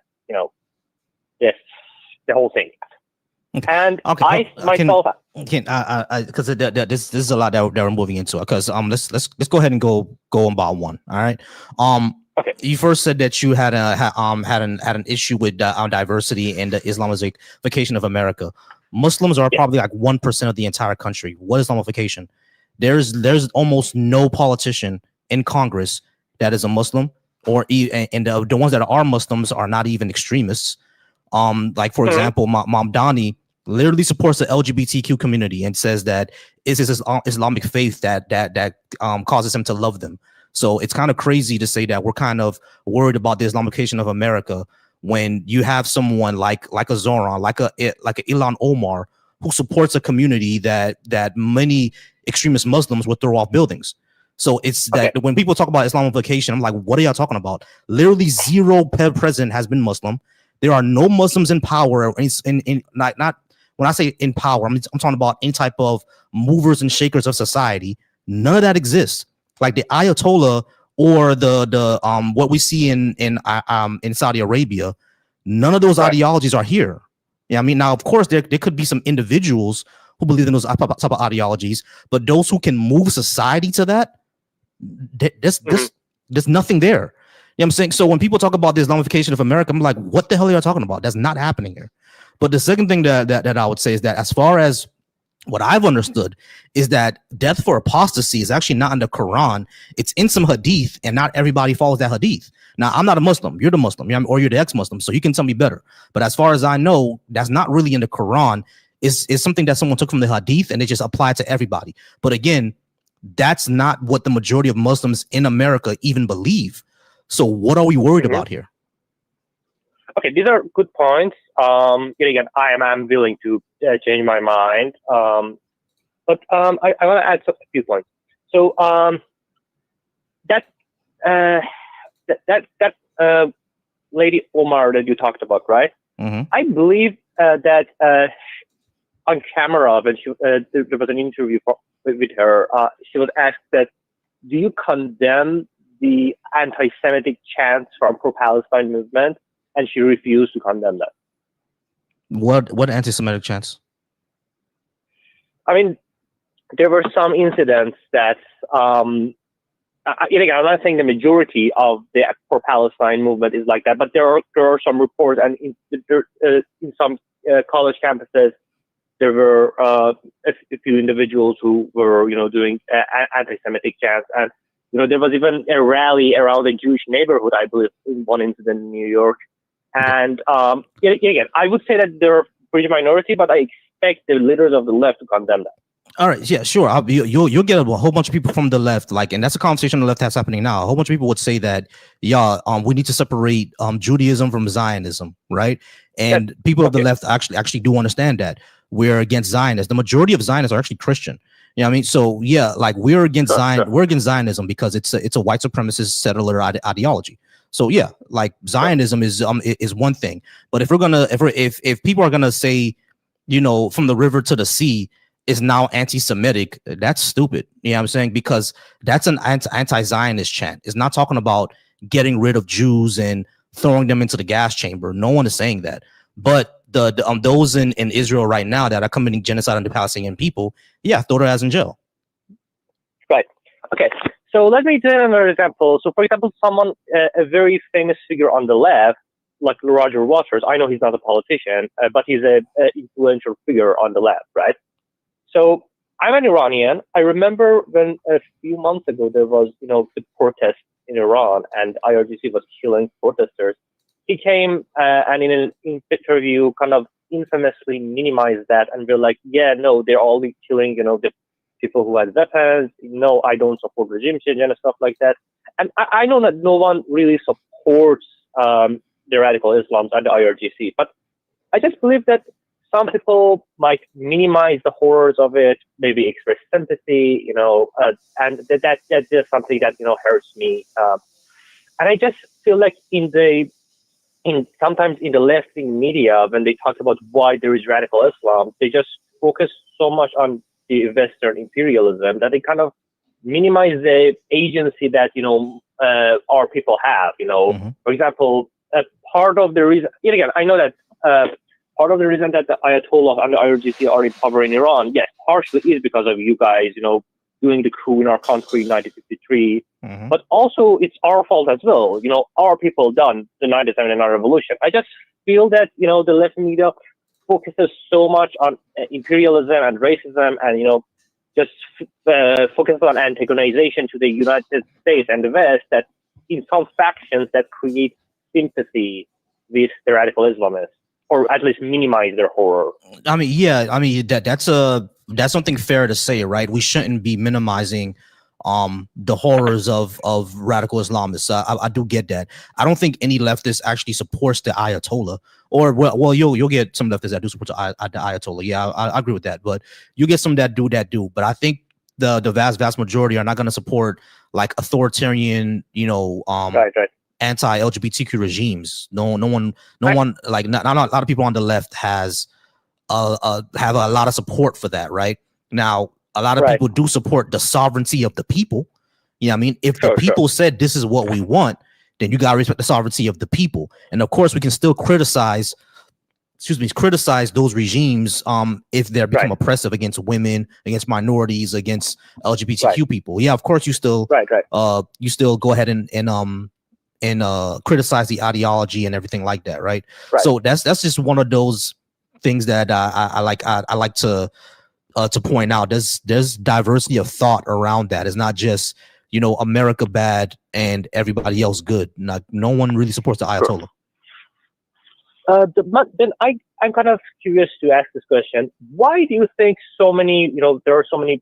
this the whole thing.
Okay.
And
okay.
I myself
because this is a lot that we're moving into. Because let's go ahead and go about one. All right.
Okay.
You first said that you had an issue with diversity and the Islamification of America. Muslims are probably like 1% of the entire country. What is Islamification? There's almost no politician in Congress that is a Muslim, and the ones that are Muslims are not even extremists. Like for example, Mamdani literally supports the LGBTQ community and says that it's his Islamic faith that causes him to love them. So it's kind of crazy to say that we're kind of worried about the Islamification of America when you have someone like a Zoran, like a Ilhan Omar, who supports a community that many extremist Muslims would throw off buildings. So it's that when people talk about Islamification, I'm like, what are y'all talking about? Literally zero president has been Muslim. There are no Muslims in power, or not when I say in power, I'm talking about any type of movers and shakers of society. None of that exists. Like the Ayatollah or the what we see in Saudi Arabia, none of those ideologies are here. Yeah, I mean, now of course there could be some individuals who believe in those type of ideologies, but those who can move society to that, there's nothing there. You know what I'm saying? So when people talk about the Islamification of America, I'm like, what the hell are you talking about? That's not happening here. But the second thing that I would say is that as far as what I've understood is that death for apostasy is actually not in the Quran. It's in some hadith, and not everybody follows that hadith. Now, I'm not a Muslim. You're the Muslim, or you're the ex-Muslim, so you can tell me better. But as far as I know, that's not really in the Quran. It's something that someone took from the hadith and they just applied to everybody. But again, that's not what the majority of Muslims in America even believe. So what are we worried about here?
Okay, these are good points. Again, I am willing to change my mind. But I want to add a few points. So that Lady Omar that you talked about, right?
Mm-hmm.
I believe that on camera when there was an interview with her, she was asked that, do you condemn the anti-Semitic chants from pro-Palestine movement? And she refused to condemn that.
What anti-Semitic chants?
I mean, there were some incidents that, again, I'm not saying the majority of the for Palestine movement is like that, but there are some reports, and in some college campuses, there were a few individuals who were, doing anti-Semitic chants, and there was even a rally around a Jewish neighborhood, I believe, in one incident in New York. And again, I would say that they're a pretty minority, but I expect the leaders of the left to condemn that.
All right, yeah, sure. You'll get a whole bunch of people from the left, and that's a conversation the left that's happening now. A whole bunch of people would say that, we need to separate Judaism from Zionism, right? And people of the left actually do understand that we're against Zionists. The majority of Zionists are actually Christian. You know what I mean? So yeah, like we're against Zionism because it's a white supremacist settler ideology. So yeah, like Zionism is one thing, but if people are gonna say, from the river to the sea is now anti-Semitic, that's stupid. You know what I'm saying? Because that's an anti-Zionist chant. It's not talking about getting rid of Jews and throwing them into the gas chamber. No one is saying that. But those in Israel right now that are committing genocide on the Palestinian people, throw their ass in jail.
Right. Okay. So let me do another example. So for example, someone, a very famous figure on the left, like Roger Waters. I know he's not a politician, but he's a influential figure on the left, right? So I'm an Iranian. I remember when a few months ago there was, the protest in Iran and IRGC was killing protesters. He came and in an interview kind of infamously minimized that and be like, yeah, no, they're all killing, the people who had weapons. No, I don't support regime change and stuff like that. And I know that no one really supports the radical Islams and the IRGC, but I just believe that some people might minimize the horrors of it, maybe express sympathy, and that's just something that hurts me. And I just feel like sometimes in the left-wing media, when they talk about why there is radical Islam, they just focus so much on the Western imperialism that they kind of minimize the agency that our people have. For example, part of the reason, again, I know that. Part of the reason that the Ayatollah and the IRGC are in power in Iran, yes, partially is because of you guys, doing the coup in our country in 1953. But also it's our fault as well. Our people done the 1979 revolution. I just feel that, the left media focuses so much on imperialism and racism and, just focuses on antagonization to the United States and the West that in some factions that create sympathy with the radical Islamists, or at least minimize their horror.
I mean, that's something fair to say, right? We shouldn't be minimizing the horrors of radical Islamists. I do get that. I don't think any leftist actually supports the Ayatollah, or well, you'll get some leftists that do support the Ayatollah. Yeah, I agree with that. But you get some that do. But I think the vast majority are not going to support like authoritarian,
right.
anti-LGBTQ regimes. No one, like not a lot of people on the left have a lot of support for that. Right now, a lot of people do support the sovereignty of the people. You know what I mean? If the people said this is what we want, then you gotta respect the sovereignty of the people. And of course, we can still criticize those regimes if they become oppressive against women, against minorities, against LGBTQ people. Yeah, of course, you still go ahead and criticize the ideology and everything like that, right? So that's just one of those things that I like to point out. There's diversity of thought around that. It's not just America bad and everybody else good. No one really supports the Ayatollah.
But then I'm kind of curious to ask this question. Why do you think so many, there are so many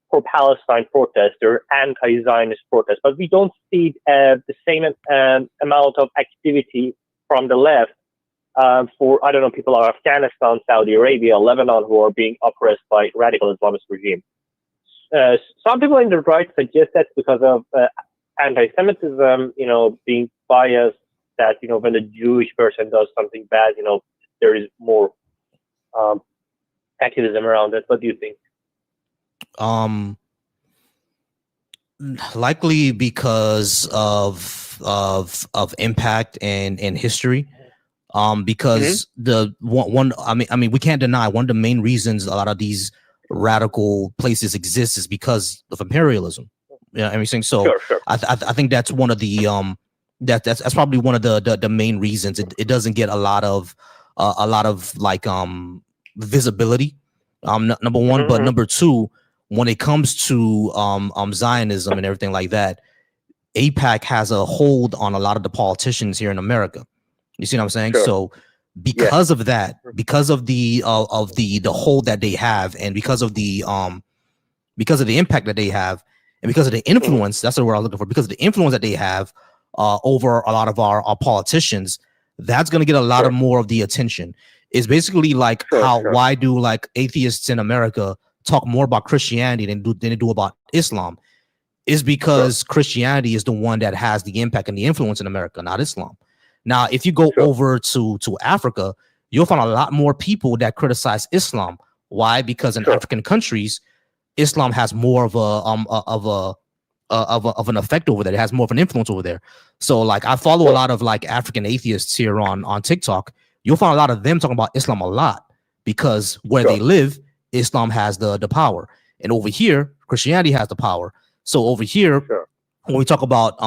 pro-Palestine protests or anti-Zionist protests, but we don't see the same amount of activity from the left for, I don't know, people of Afghanistan, Saudi Arabia, Lebanon, who are being oppressed by radical Islamist regime? Some people in the right suggest that because of anti-Semitism, being biased, that, when a Jewish person does something bad, there is more activism around it. What do you think?
Likely because of impact and history. Because the one, I mean, we can't deny one of the main reasons a lot of these radical places exist is because of imperialism. Yeah, everything. So
Sure.
I think that's one of the that's probably one of the main reasons it doesn't get a lot of like visibility. Number one, but number two, when it comes to Zionism and everything like that, AIPAC has a hold on a lot of the politicians here in America. You see what I'm saying?
Sure.
So because of that, because of the hold that they have, and because of the impact that they have, and because of the influence, that's the word I'm looking for. Because of the influence that they have over a lot of our politicians, that's going to get a lot of more of the attention. It's basically like why do like atheists in America talk more about Christianity than they do about Islam? Is because Christianity is the one that has the impact and the influence in America, not Islam. Now, if you go over to Africa, you'll find a lot more people that criticize Islam. Why? Because in African countries, Islam has more of an effect over there. It has more of an influence over there. So, like, I follow a lot of like African atheists here on TikTok. You'll find a lot of them talking about Islam a lot because where they live, Islam has the power, and over here, Christianity has the power. So over here, when we talk about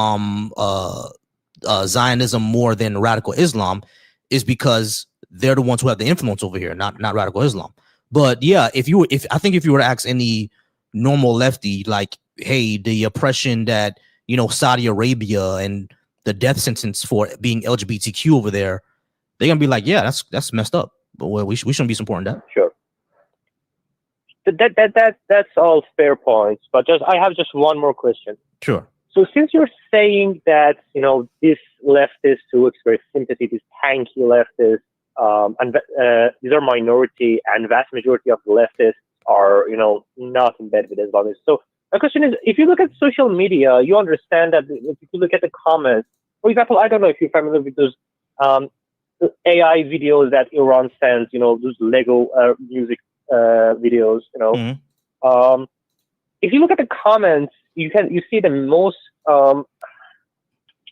Zionism more than radical Islam, is because they're the ones who have the influence over here, not radical Islam. But yeah, if you were to ask any normal lefty, like, hey, the oppression that Saudi Arabia and the death sentence for being LGBTQ over there, they're gonna be like, yeah, that's messed up. But we shouldn't be supporting that.
Sure. That's all fair points, but I have just one more question.
Sure.
So since you're saying that these leftists who express sympathy, these tanky leftists, and these are minority, and vast majority of the leftists are not in bed with Islamists. So my question is, if you look at social media, you understand that if you look at the comments, for example, I don't know if you're familiar with those AI videos that Iran sends, those Lego music videos, if you look at the comments, you see the most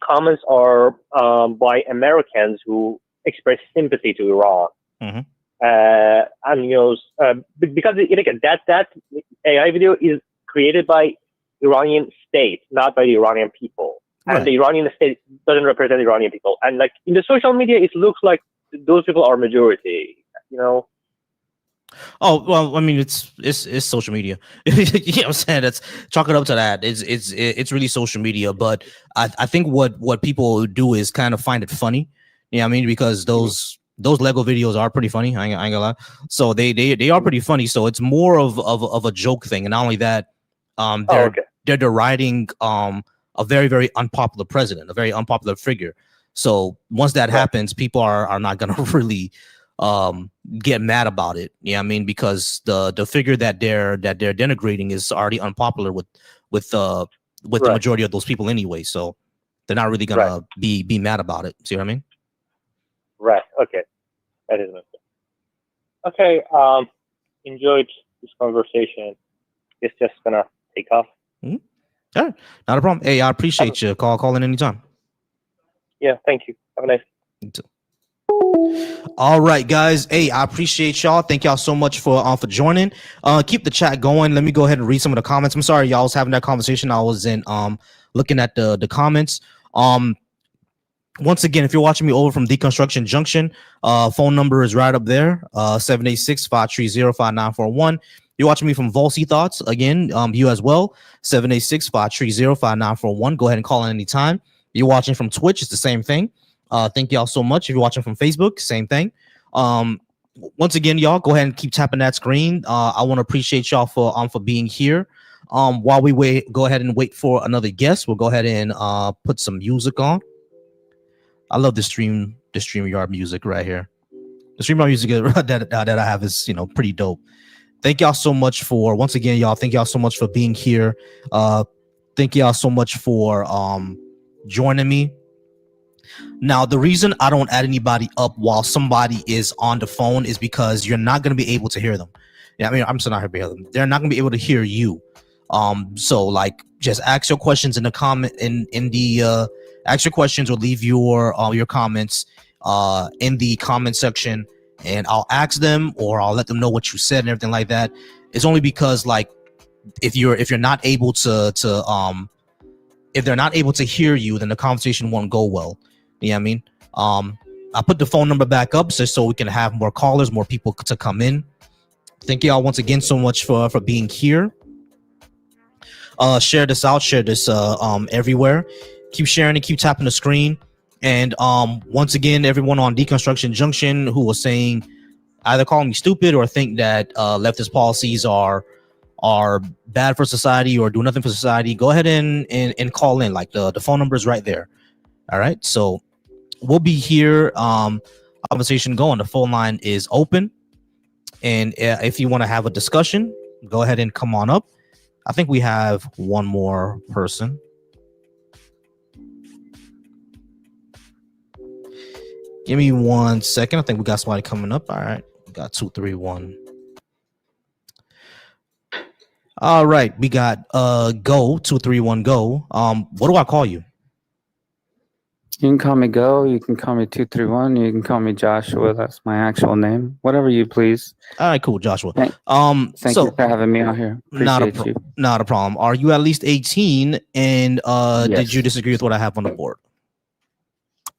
comments are by Americans who express sympathy to Iran, and because that AI video is created by Iranian state, not by the Iranian people, and the Iranian state doesn't represent the Iranian people, and like in the social media, it looks like those people are majority,
Oh well, I mean it's social media. You know what I'm saying? That's chalk it up to that. It's really social media. But I think what people do is kind of find it funny. You know what I mean? Because those Lego videos are pretty funny. I ain't gonna lie. So they are pretty funny. So it's more of a joke thing. And not only that, they're deriding a very, very unpopular president, a very unpopular figure. So once that happens, people are not gonna really get mad about it. Yeah, I mean, because the figure that they're denigrating is already unpopular with the majority of those people anyway. So they're not really gonna be mad about it. See what I mean?
Right. Okay. That is it. Okay. Enjoyed this conversation. It's just gonna take off.
All right. Not a problem. Hey, I appreciate you. Call in anytime.
Yeah. Thank you. Have a nice.
You too. All right, guys. Hey, I appreciate y'all. Thank y'all so much for joining. Keep the chat going. Let me go ahead and read some of the comments. I'm sorry y'all was having that conversation. I was in looking at the comments. Once again, if you're watching me over from Deconstruction Junction, phone number is right up there, 786-530-5941. You're watching me from Volsy Thoughts, again, you as well, 786-530-5941. Go ahead and call in anytime. You're watching from Twitch, it's the same thing. Thank y'all so much. If you're watching from Facebook, same thing. Once again, y'all, go ahead and keep tapping that screen. I want to appreciate y'all for being here. While we wait, go ahead and wait for another guest. We'll go ahead and put some music on. I love the StreamYard music right here. The StreamYard music that I have is pretty dope. Thank y'all so much for once again, y'all. Thank y'all so much for being here. Thank y'all so much for joining me. Now, the reason I don't add anybody up while somebody is on the phone is because you're not going to be able to hear them. Yeah, I mean, I'm still not here to hear them. They're not going to be able to hear you. So like, just ask your questions in the comment ask your questions or leave your comments in the comment section, and I'll ask them or I'll let them know what you said and everything like that. It's only because like if you're not able to if they're not able to hear you, then the conversation won't go well. You know what I mean? I put the phone number back up just so we can have more callers, more people to come in. Thank y'all once again so much for being here. Share this out, share this everywhere. Keep sharing and keep tapping the screen. And once again, everyone on Deconstruction Junction who was saying either call me stupid or think that leftist policies are bad for society or do nothing for society, go ahead and call in. Like the phone number is right there. All right, so we'll be here. Conversation going. The phone line is open, and if you want to have a discussion, go ahead and come on up. I think we have one more person. Give me 1 second. I think we got somebody coming up. All right, we got 231. All right, we got go 231 go. What do I call you?
You can call me Go. You can call me 231. You can call me Joshua. That's my actual name. Whatever you please.
All right, cool, Joshua.
Thank you for having me out here. Appreciate you.
Not a problem. Are you at least 18? And
Yes.
Did you disagree with what I have on the board?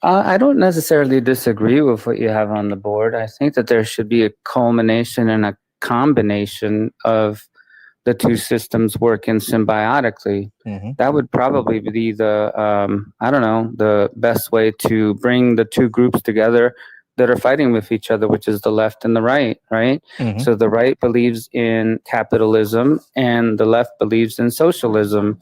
I don't necessarily disagree with what you have on the board. I think that there should be a culmination and a combination of the two systems working symbiotically.
Mm-hmm.
That would probably be the, the best way to bring the two groups together that are fighting with each other, which is the left and the right, right?
Mm-hmm.
So the right believes in capitalism and the left believes in socialism.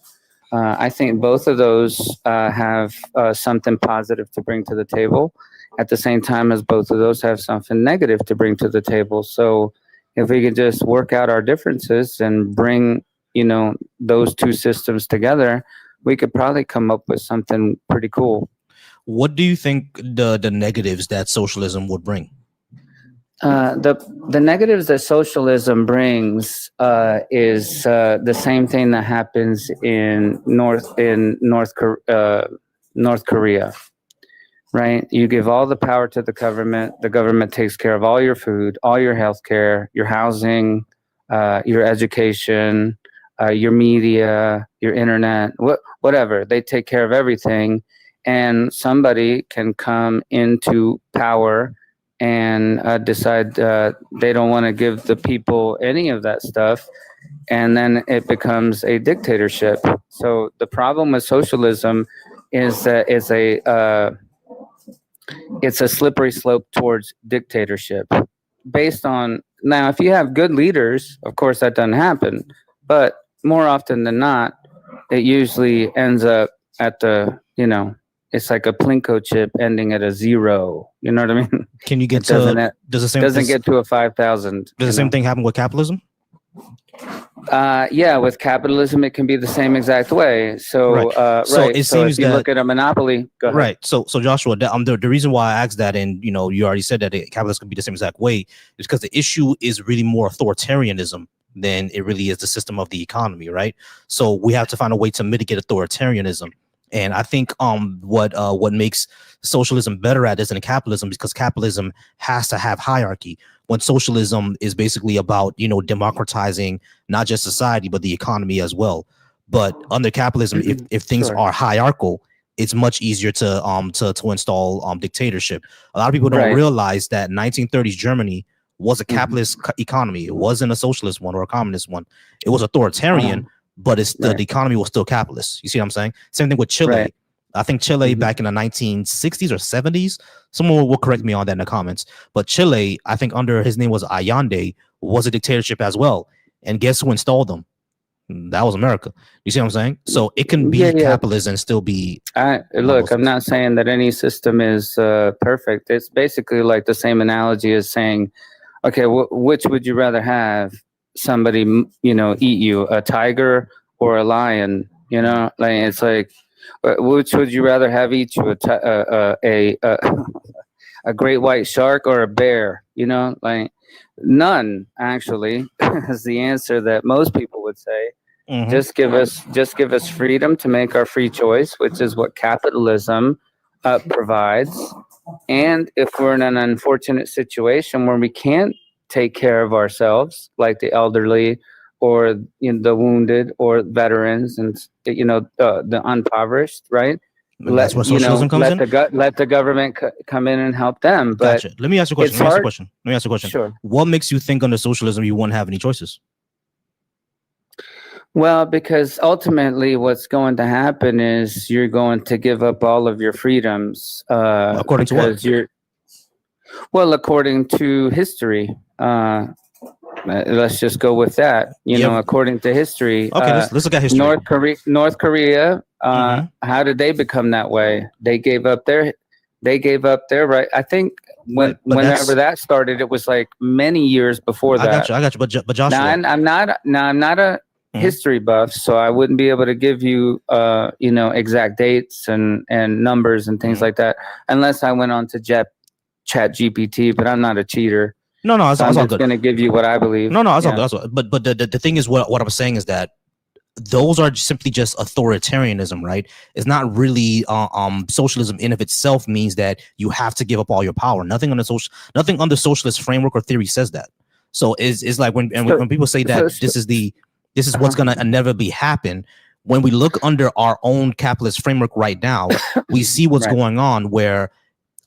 I think both of those have something positive to bring to the table at the same time as both of those have something negative to bring to the table. So if we could just work out our differences and bring, those two systems together, we could probably come up with something pretty cool.
What do you think the negatives that socialism would bring?
The negatives that socialism brings is the same thing that happens in North Korea. Right? You give all the power to the government takes care of all your food, all your health care, your housing, your education, your media, your internet, whatever. They take care of everything. And somebody can come into power and decide they don't want to give the people any of that stuff. And then it becomes a dictatorship. So the problem with socialism is that it's a slippery slope towards dictatorship based on, now, if you have good leaders, of course that doesn't happen, but more often than not, it usually ends up at the, it's like a Plinko chip ending at a 0. You know what I mean?
Can you get
doesn't get to a 5,000.
Does the same thing happen with capitalism?
Yeah, with capitalism, it can be the same exact way. So,
right. So it seems
if you look at a monopoly, go ahead.
Right. So Joshua, the reason why I asked that, and you already said that capitalism can be the same exact way, is because the issue is really more authoritarianism than it really is the system of the economy, right? So we have to find a way to mitigate authoritarianism. And I think what makes socialism better at isn't capitalism, because capitalism has to have hierarchy. When socialism is basically about democratizing not just society but the economy as well. But under capitalism, if things are hierarchical, it's much easier to install dictatorship. A lot of people don't realize that 1930s Germany was a capitalist economy. It wasn't a socialist one or a communist one. It was authoritarian, but the economy was still capitalist. You see what I'm saying? Same thing with Chile. Right. I think Chile back in the 1960s or 70s, someone will correct me on that in the comments, but Chile, I think under his name was Allende, was a dictatorship as well. And guess who installed them? That was America. You see what I'm saying? So it can be capitalist and still be.
Look, I'm not saying that any system is perfect. It's basically like the same analogy as saying, okay, which would you rather have? Somebody, eat you, a tiger or a lion? Like it's like, which would you rather have eat you, a great white shark or a bear? Like none, actually, is the answer that most people would say. Mm-hmm. Just give us freedom to make our free choice, which is what capitalism provides. And if we're in an unfortunate situation where we can't take care of ourselves, like the elderly or the wounded or veterans and the impoverished, right?
And that's where socialism comes in.
Let the government come in and help them. But
gotcha. Let me ask you a question. Let me ask you a question.
Sure.
What makes you think under socialism you won't have any choices?
Well, because ultimately what's going to happen is you're going to give up all of your freedoms.
According to what?
According to history. Let's just go with that. According to history.
Okay, let's look at history.
North Korea. How did they become that way? They gave up their right. I think whenever that started, it was like many years before that.
I got you. But Joshua,
I'm not a history buff, so I wouldn't be able to give you exact dates and numbers and things like that unless I went on to Chat GPT. But I'm not a cheater.
No, it's
I'm
all
just
good.
going to give you what I believe.
No, it's all good. But the thing is, what I'm saying is that those are simply just authoritarianism, right? It's not really socialism in of itself means that you have to give up all your power. Nothing under socialist framework or theory says that. So it's like when people say that this is what's gonna inevitably happen. When we look under our own capitalist framework right now, we see what's going on where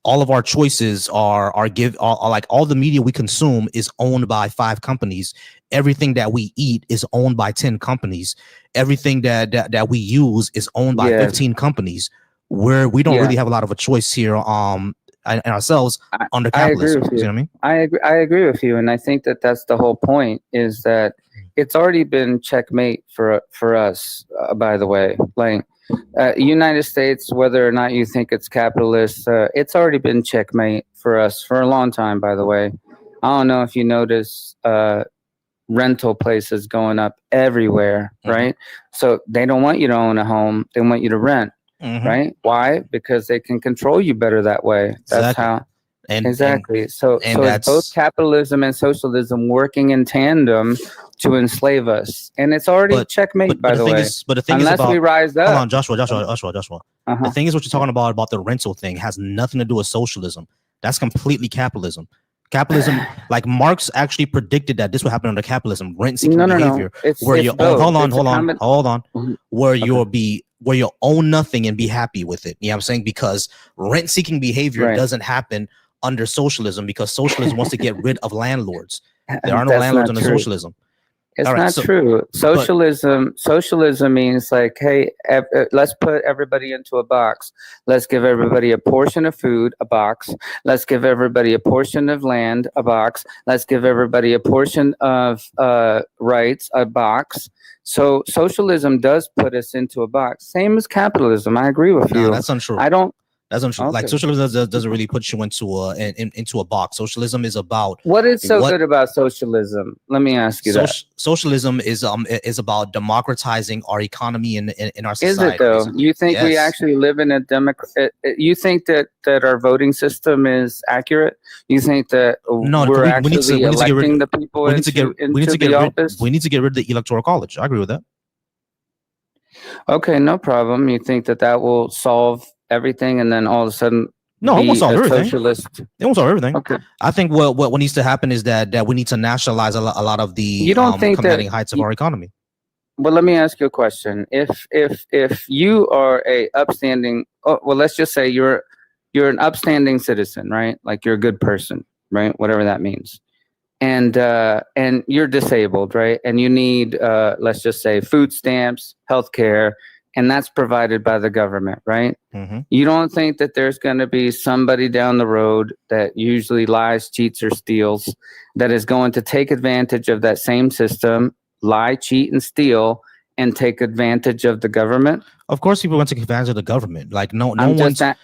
all of our choices are like all the media we consume is owned by 5 companies. Everything that we eat is owned by 10 companies. Everything that we use is owned by 15 companies. Where we don't really have a lot of a choice here and ourselves under capitalism.
I agree with you.
You know what
I mean? I agree with you, and I think that's the whole point. Is that it's already been checkmate for us. By the way, like. United States, whether or not you think it's capitalist, it's already been checkmate for us for a long time, by the way. I don't know if you notice rental places going up everywhere, right? So they don't want you to own a home. They want you to rent, right? Why? Because they can control you better that way. That's how. Exactly. So it's both capitalism and socialism working in tandem to enslave us, and it's already checkmate. By the way,
but the thing
unless
is
we rise up.
Hold on, Joshua. The thing is, what you're talking about the rental thing has nothing to do with socialism. That's completely capitalism. Capitalism, like Marx actually predicted that this would happen under capitalism, rent-seeking behavior, where you hold on, where you'll own nothing and be happy with it. You know what I'm saying? Because rent-seeking behavior doesn't happen under socialism because socialism wants to get rid of landlords. There are no landlords under socialism.
It's not true. Socialism means like, hey, let's put everybody into a box. Let's give everybody a portion of food, a box. Let's give everybody a portion of land, a box. Let's give everybody a portion of rights, a box. So socialism does put us into a box. Same as capitalism. I agree with you.
That's untrue. That's untrue. Okay. Like socialism doesn't really put you into a box. Socialism is about
what is good about socialism. Let me ask you that.
Socialism is about democratizing our economy in our society.
Is it though? You think we actually live in a democracy? You think that our voting system is accurate? You think that we're actually electing the people into the office?
We need to get rid of the electoral college. I agree with that.
Okay, no problem. You think that will solve everything, and then all of a sudden,
it won't solve everything.
Socialist.
It won't solve everything.
Okay.
I think what needs to happen is that we need to nationalize a lot of the
you don't think
commanding heights of our economy.
Well, let me ask you a question. If you are a upstanding, let's just say you're an upstanding citizen, right? Like you're a good person, right? Whatever that means. And you're disabled, right? And you need, let's just say, food stamps, healthcare, and that's provided by the government, right? You don't think that there's going to be somebody down the road that usually lies, cheats, or steals that is going to take advantage of that same system, lie, cheat, and steal, and take advantage of the government?
Of course, people want to take advantage of the government. Like no one's. Hold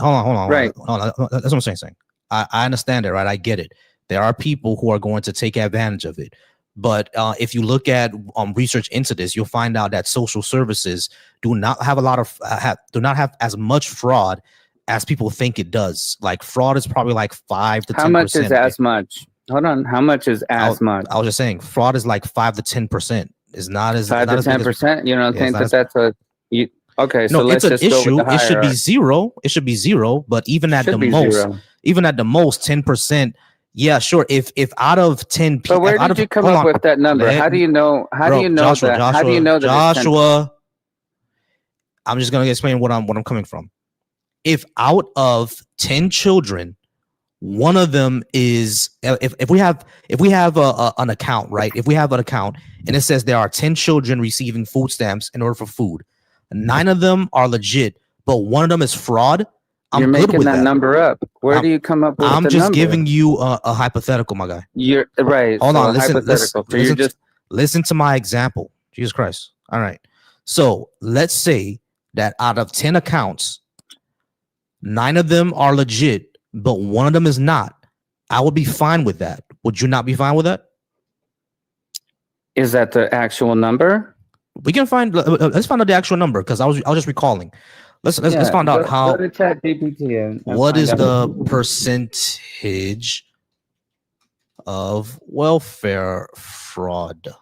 on.
Right.
Hold on. That's what I'm saying. I understand it, right? I get it. There are people who are going to take advantage of it. But if you look at research into this, you'll find out that social services do not have as much fraud as people think it does. Like fraud is probably like 5 to 10%.
How much is as much? Hold on. How much is as much?
I was just saying fraud is like 5 to 10%. It's not as
5 to 10%. You don't think that's Okay, so
No, it's
let's
an
just go with
issue.
the
It should
higher.
be zero. It should be zero. But even at the most,
Zero.
even at the most, 10%. Yeah, sure. If out of 10 people,
But where did you come up with that number? How do you know? How do you know
Joshua,
that? How do you know that it's 10?
Joshua? I'm just gonna explain what I'm coming from. If out of 10 children, one of them is if we have an account, right? If we have an account and it says there are 10 children receiving food stamps in order for food, 9 of them are legit, but one of them is fraud.
You're making that number up. Where do you come up with the number?
I'm just giving you a hypothetical, my guy.
You're right.
Hold on,
listen
to my example. Jesus Christ. All right. So let's say that out of 10 accounts, 9 of them are legit, but one of them is not. I would be fine with that. Would you not be fine with that?
Is that the actual number?
We can find. Let's find out the actual number because I was just recalling. Let's find out how.
Go to ChatGPT
what is the percentage of welfare fraud?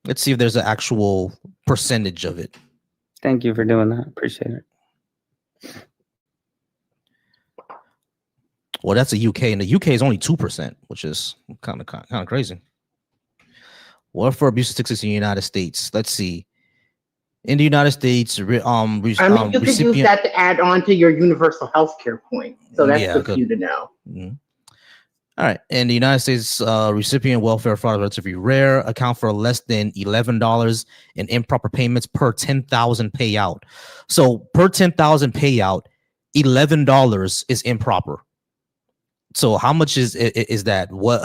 Let's see if there's an actual percentage of it.
Thank you for doing that. Appreciate it.
Well, that's the UK, and the UK is only 2%, which is kind of crazy. Welfare abuse statistics in the United States. Let's see. In the United States,
you could use that to add on to your universal health care point. So that's good for you to know.
Mm-hmm. All right. In the United States, recipient welfare fraud is relatively rare, account for less than $11 in improper payments per 10,000 payout. So per 10,000 payout, $11 is improper. So how much is that? What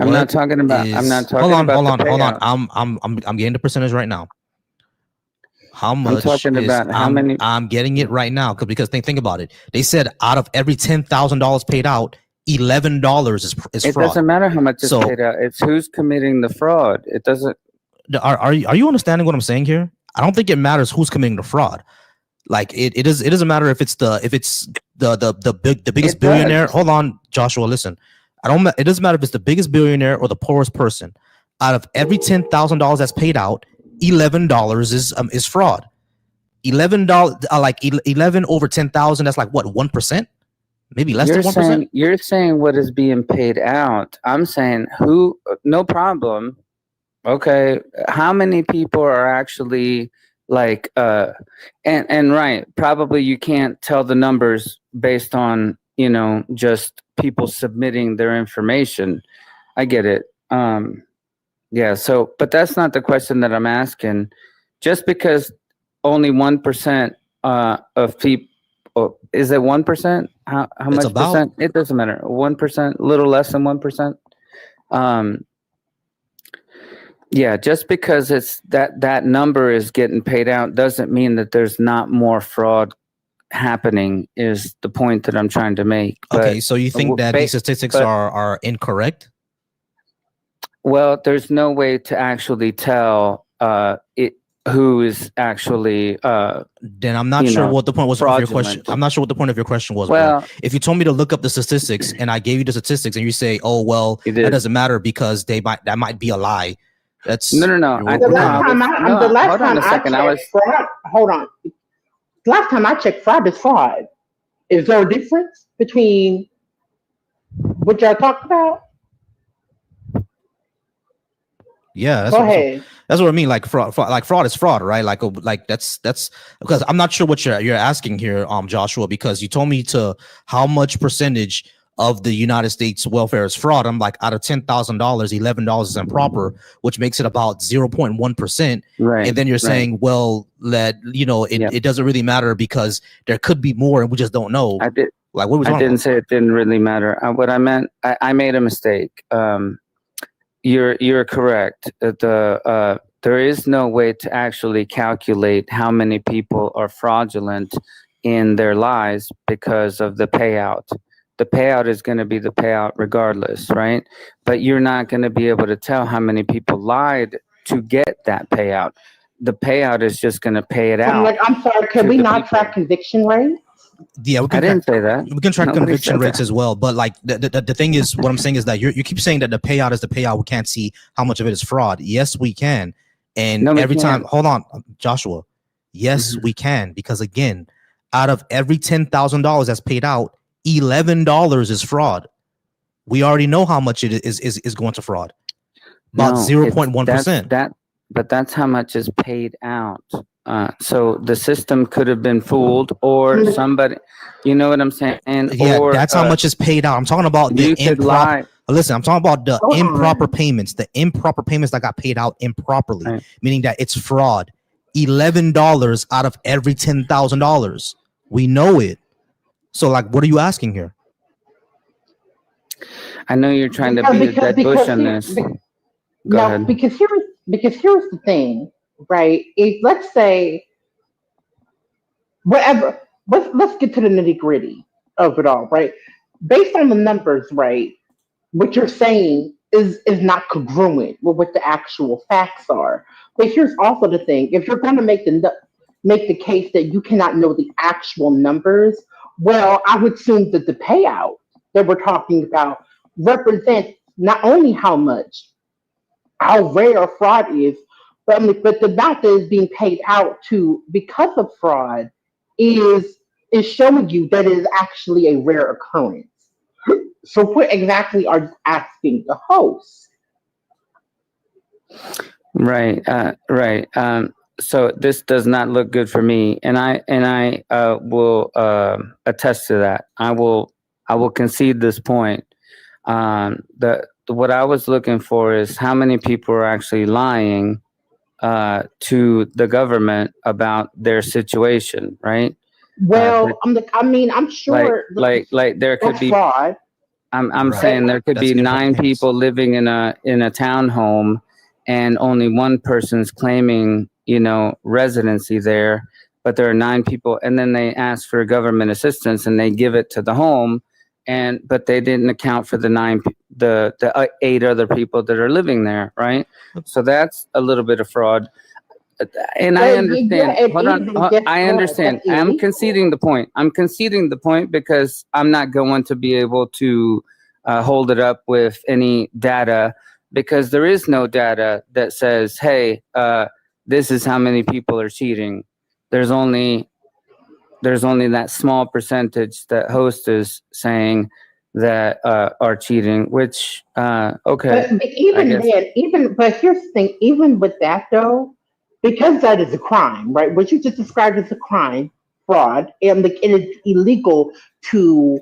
I'm not talking about.
Hold on. I'm getting the percentage right now. How much?
I'm talking about how many.
I'm getting it right now because think about it. They said out of every $10,000 paid out, $11 is fraud.
It doesn't matter how much is paid out. It's who's committing the fraud. It doesn't.
Are you understanding what I'm saying here? I don't think it matters who's committing the fraud. Like it doesn't matter if it's the biggest billionaire. Hold on, Joshua. Listen, it doesn't matter if it's the biggest billionaire or the poorest person. Out of every $10,000 that's paid out, $11 is fraud. $11, like 11 over 10,000. That's like what, 1%? Maybe less than 1%.
You're saying what is being paid out. I'm saying who. No problem. Okay, how many people are actually like and right? Probably you can't tell the numbers based on just people submitting their information. I get it. Yeah. So, but that's not the question that I'm asking. Just because only 1% of people. Is it 1%? How much percent? It doesn't matter. 1%, a little less than 1%. Yeah, just because it's that number is getting paid out doesn't mean that there's not more fraud happening. Is the point that I'm trying to make?
Okay, so you think that these statistics are incorrect?
Well, there's no way to actually tell who is actually
then I'm not sure what the point was of your question. I'm not sure what the point of your question was. Well, if you told me to look up the statistics and I gave you the statistics and you say, oh well, that doesn't matter because that might be a lie. That's
no.
Hold on. Last time I checked, fraud is fraud. Is there a difference between what y'all talk about?
Yeah, that's what I mean. Like fraud is fraud, right? Like that's because I'm not sure what you're asking here, Joshua, because you told me how much percentage of the United States welfare is fraud. I'm like, out of $10,000, $11 is improper, which makes it about 0.1%.
Right.
And then you're saying, well, it doesn't really matter because there could be more and we just don't know.
I didn't say it didn't really matter. What I meant, I made a mistake. You're correct. There is no way to actually calculate how many people are fraudulent in their lives because of the payout. The payout is going to be the payout regardless, right? But you're not going to be able to tell how many people lied to get that payout. The payout is just going to pay it out.
I'm sorry, can we not track conviction rate?
Yeah,
I didn't say that.
We can track conviction rates as well, but like the thing is, what I'm saying is that you keep saying that the payout is the payout. We can't see how much of it is fraud. Yes, we can. And
No, we
every time,
can't.
hold on, Joshua. Yes, we can, because again, out of every $10,000 that's paid out, $11 is fraud. We already know how much it is going to fraud. About 0.1%.
But that's how much is paid out. So the system could have been fooled, or somebody, you know what I'm saying?
Yeah,
or,
that's how much is paid out. I'm talking about the improper. Listen, I'm talking about the improper payments. The improper payments that got paid out improperly, meaning that it's fraud. $11 out of every $10,000. We know it. So, like, what are you asking here?
I know you're trying to beat a dead bush on this. Go ahead.
Because here's the thing, right? If let's say whatever, let's get to the nitty gritty of it all, right? Based on the numbers, right? What you're saying is not congruent with what the actual facts are. But here's also the thing: if you're going to make the case that you cannot know the actual numbers, well, I would assume that the payout that we're talking about represents not only how rare fraud is, but the amount that is being paid out to because of fraud is showing you that it is actually a rare occurrence. So what exactly are you asking the host?
Right. So this does not look good for me, and I will attest to that. I will concede this point. What I was looking for is how many people are actually lying to the government about their situation, right?
Well, I'm sure
like there could be
fraud.
I'm saying there could be 9 people living in a townhome, and only one person's claiming, residency there, but there are 9 people, and then they ask for government assistance and they give it to the home, but they didn't account for the 8 other people that are living there, right? So that's a little bit of fraud. And I understand. Hold on. I understand. I'm conceding the point. Because I'm not going to be able to hold it up with any data, because there is no data that says, hey, this is how many people are cheating. There's only that small percentage that host is saying that are cheating, which okay.
But here's the thing, even with that though, because that is a crime, right? What you just described as a crime, fraud, and it is illegal to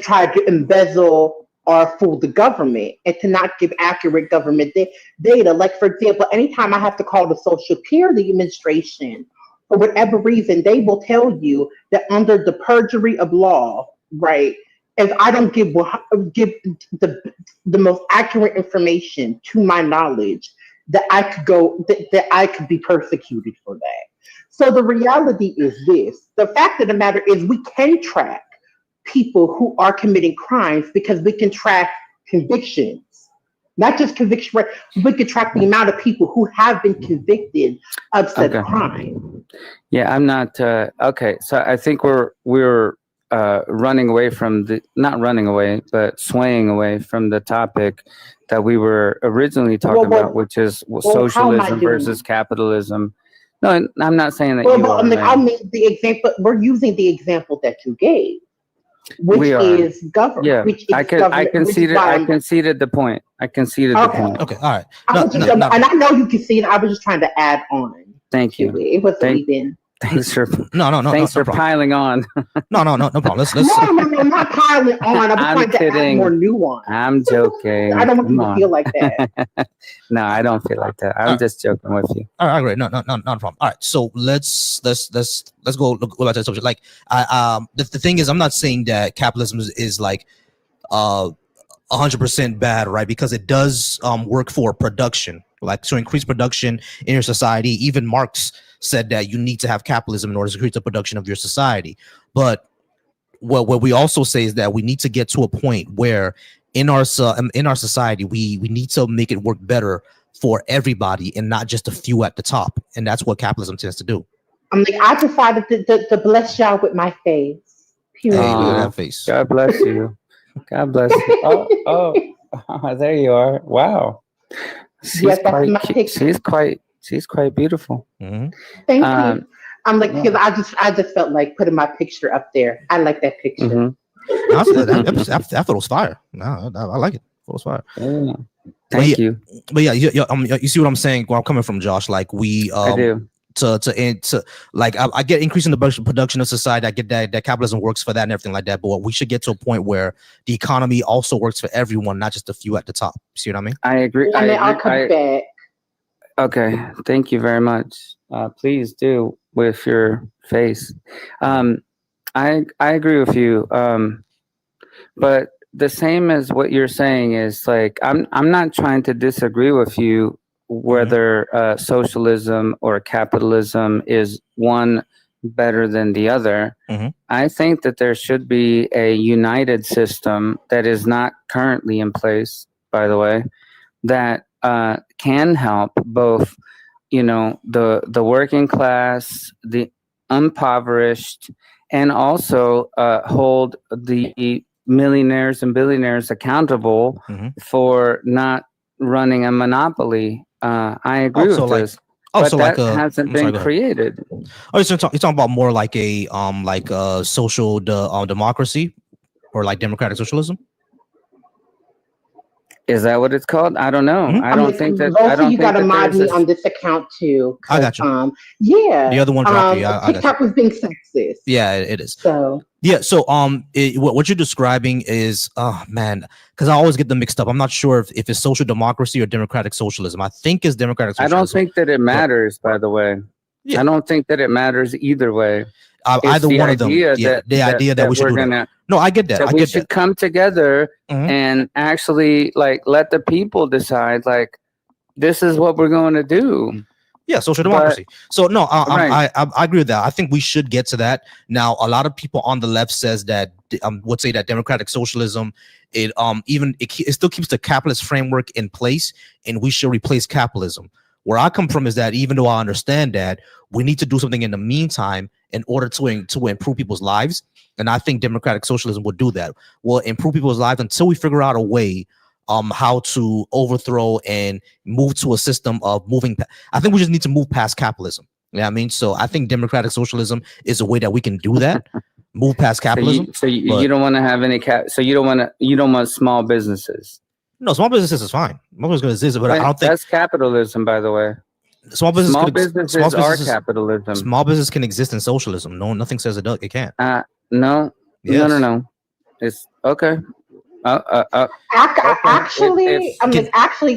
try to embezzle or fool the government and to not give accurate government data. Like, for example, anytime I have to call the Social Security Administration, for whatever reason, they will tell you that under the perjury of law, right, if I don't give the most accurate information to my knowledge, that I could be persecuted for that. So the reality is this: the fact of the matter is, we can track people who are committing crimes because we can track convictions, not just conviction rate. We can track the amount of people who have been convicted of said crime.
Yeah, I'm not okay. So I think we're running away from not running away, but swaying away from the topic that we were originally talking about, which is socialism versus capitalism. No, I'm not saying that you are.
The example, we're using the example that you gave, which is government.
Yeah, I conceded the point. The point.
Okay, all right.
And I know you conceded. I was just trying to add on.
Thank you.
It wasn't even.
Thanks for
Thanks
for piling on.
No problem. Let's
No, I'm not piling on. I'm trying to add more nuance.
I'm joking.
I don't want you to feel like that.
No, I don't feel like that. I'm just joking with you.
All right, great. No problem. All right, so let's go back to the subject. Like, the thing is, I'm not saying that capitalism is like 100% bad, right? Because it does work for production, like to increase production in your society. Even Marx said that you need to have capitalism in order to increase the production of your society. But what we also say is that we need to get to a point where in our society we need to make it work better for everybody and not just a few at the top. And that's what capitalism tends to do.
I decided to bless y'all with my face.
Period. Hey, look at that face.
God bless you. God bless you. Oh, there you are. Wow. She's quite She's quite beautiful.
Thank you. I'm like, because I just felt like putting my picture up there. I like that picture.
That photo was fire. No, I like it. It was fire.
Yeah. Thank you.
But you see what I'm saying? Where I'm coming from, Josh. Like
I do.
To like I get increasing the production of society. I get that capitalism works for that and everything like that. But we should get to a point where the economy also works for everyone, not just a few at the top. See what I mean?
I agree.
And then I'll come back.
Okay. Thank you very much. Please do with your face. I agree with you. But the same as what you're saying is like I'm not trying to disagree with you whether socialism or capitalism is one better than the other. I think that there should be a united system that is not currently in place, by the way, that can help both, the working class, the impoverished, and also hold the millionaires and billionaires accountable for not running a monopoly. I agree with this. But that hasn't been created.
Oh, you're talking about more like a social democracy or like democratic socialism?
Is that what it's called? I don't know. I don't think that. I don't
you got to mod me on this account too.
I got you.
Yeah.
The other one dropped you.
TikTok was being sexist.
Yeah, it is.
So
yeah. So what you're describing is man, because I always get them mixed up. I'm not sure if it's social democracy or democratic socialism. I think it's democratic socialism.
I don't think that it matters. By the way, I don't think that it matters either way.
Either one of them. The idea that we should do that. No, I get that. I get
we should come together and actually like let the people decide. Like, this is what we're going to do.
Yeah, social democracy. So no, I agree with that. I think we should get to that. Now, a lot of people on the left says that would say that democratic socialism it still keeps the capitalist framework in place, and we should replace capitalism. Where I come from is that even though I understand that we need to do something in the meantime in order to improve people's lives, and I think democratic socialism will do that. Will improve people's lives until we figure out a way how to overthrow and move to a system of moving. I think we just need to move past capitalism. You know what I mean? So I think democratic socialism is a way that we can do that. Move past capitalism.
So you don't want to have any So you don't want small businesses.
No, small businesses is fine. Small businesses exist, but I don't think
that's capitalism, by the way.
Small businesses
are capitalism.
Small business can exist in socialism. No, nothing says it can't.
No.
Yes.
No. It's okay.
Actually,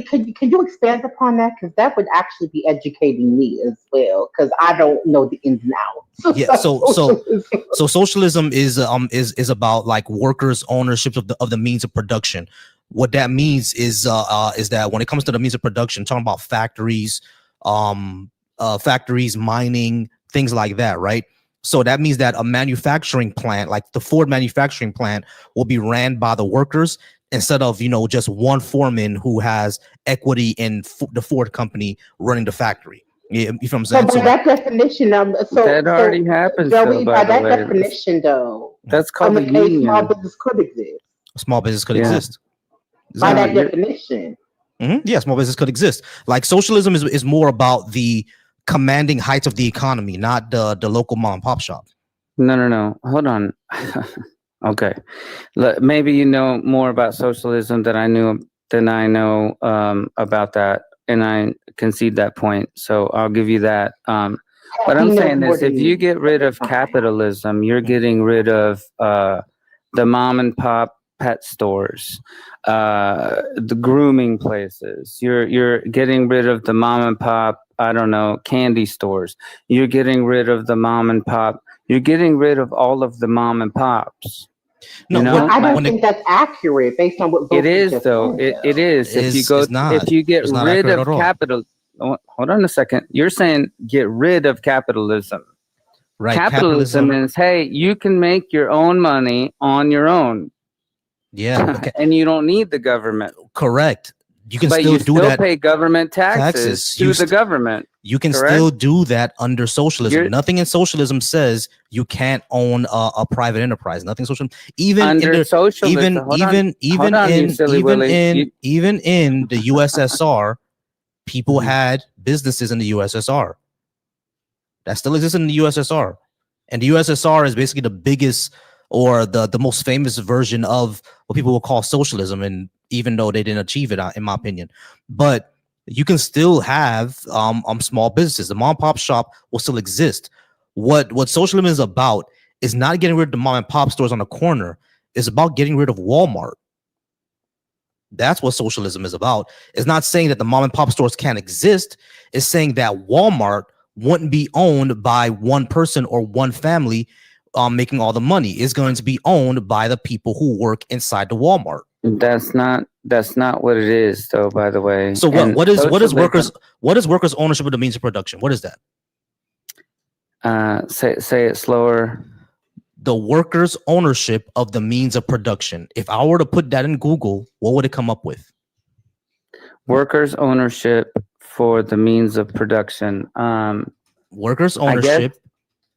can you expand upon that? Because that would actually be educating me as well, because I don't know the ins and outs.
Yeah. So socialism is about like workers' ownership of the means of production. What that means is that when it comes to the means of production, talking about factories, mining, things like that, right? So that means that a manufacturing plant, like the Ford manufacturing plant, will be ran by the workers instead of just one foreman who has equity in the Ford company running the factory. You know what I'm saying?
So by that definition,
that already happens.
By that definition, though,
that's called a union.
Small business could exist.
Small business could exist.
By that definition.
Yeah, small business could exist. Like socialism is more about the commanding heights of the economy, not the local mom and pop shop.
No. Hold on. Okay. Maybe you know more about socialism than I know about that, and I concede that point. So I'll give you that. What I'm saying is, if you get rid of capitalism, you're getting rid of the mom and pop pet stores, the grooming places. You're getting rid of the mom and pop, I don't know, candy stores. You're getting rid of the mom and pop. You're getting rid of all of the mom and pops.
No,
I don't think that's accurate based on what
it is, though. It is. If you get rid of capital, hold on a second. You're saying get rid of capitalism.
Right.
Capitalism is, hey, you can make your own money on your own.
Yeah. Okay.
And you don't need the government.
Correct. You can
still pay government
taxes
to the government.
You can still do that under socialism. Nothing in socialism says you can't own a private enterprise. Nothing social. Even in the USSR, people had businesses in the USSR. That still exists in the USSR. And the USSR is basically the biggest or the most famous version of what people will call socialism. And even though they didn't achieve it, in my opinion, but you can still have small businesses. The mom and pop shop will still exist. What socialism is about is not getting rid of the mom and pop stores on the corner. It's about getting rid of Walmart. That's what socialism is about. It's not saying that the mom and pop stores can't exist. It's saying that Walmart wouldn't be owned by one person or one family making all the money. It's going to be owned by the people who work inside the Walmart. That's not what it is, though, by the way. So what is workers ownership of the means of production? What is that? Say it slower. The workers ownership of the means of production. If I were to put that in Google, what would it come up with? Workers ownership for the means of production. Workers ownership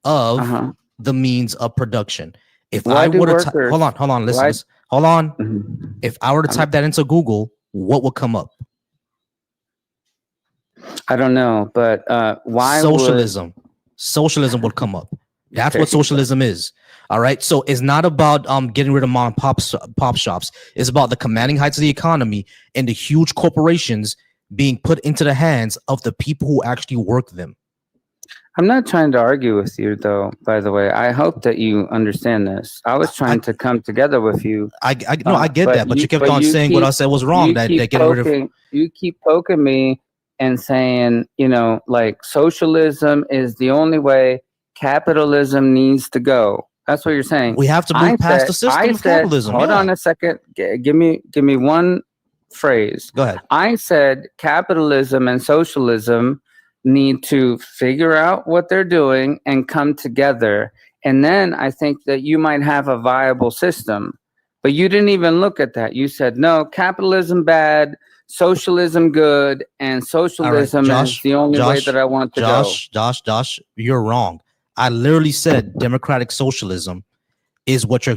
of the means of production. If I were to hold on, listen. Hold on. Mm-hmm. If I were to type that into Google, what would come up? I don't know, but why socialism? Socialism would come up. That's what socialism is. All right. So it's not about getting rid of mom and pop shops. It's about the commanding heights of the economy and the huge corporations being put into the hands of the people who actually work them. I'm not trying to argue with you, though, by the way. I hope that you understand this. I was trying to come together with you. I get that, but you kept on saying what I said was wrong. You keep poking me and saying, like socialism is the only way, capitalism needs to go. That's what you're saying. We have to move past the system of capitalism. Hold on a second. Give me one phrase. Go ahead. I said capitalism and socialism need to figure out what they're doing and come together. And then I think that you might have a viable system. But you didn't even look at that. You said, no, capitalism bad, socialism good, and socialism is the only way that I want to go. Josh, you're wrong. I literally said democratic socialism is what you're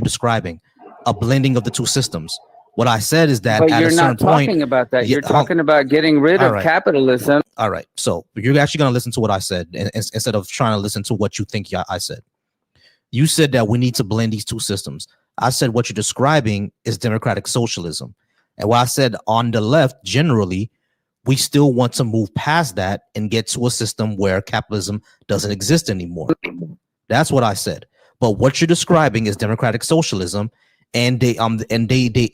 describing, a blending of the two systems. What I said is that at a certain point, you're not talking about that. You're talking about getting rid of capitalism. All right. So you're actually going to listen to what I said instead of trying to listen to what you think I said. You said that we need to blend these two systems. I said what you're describing is democratic socialism. And what I said on the left, generally, we still want to move past that and get to a system where capitalism doesn't exist anymore. That's what I said. But what you're describing is democratic socialism. And they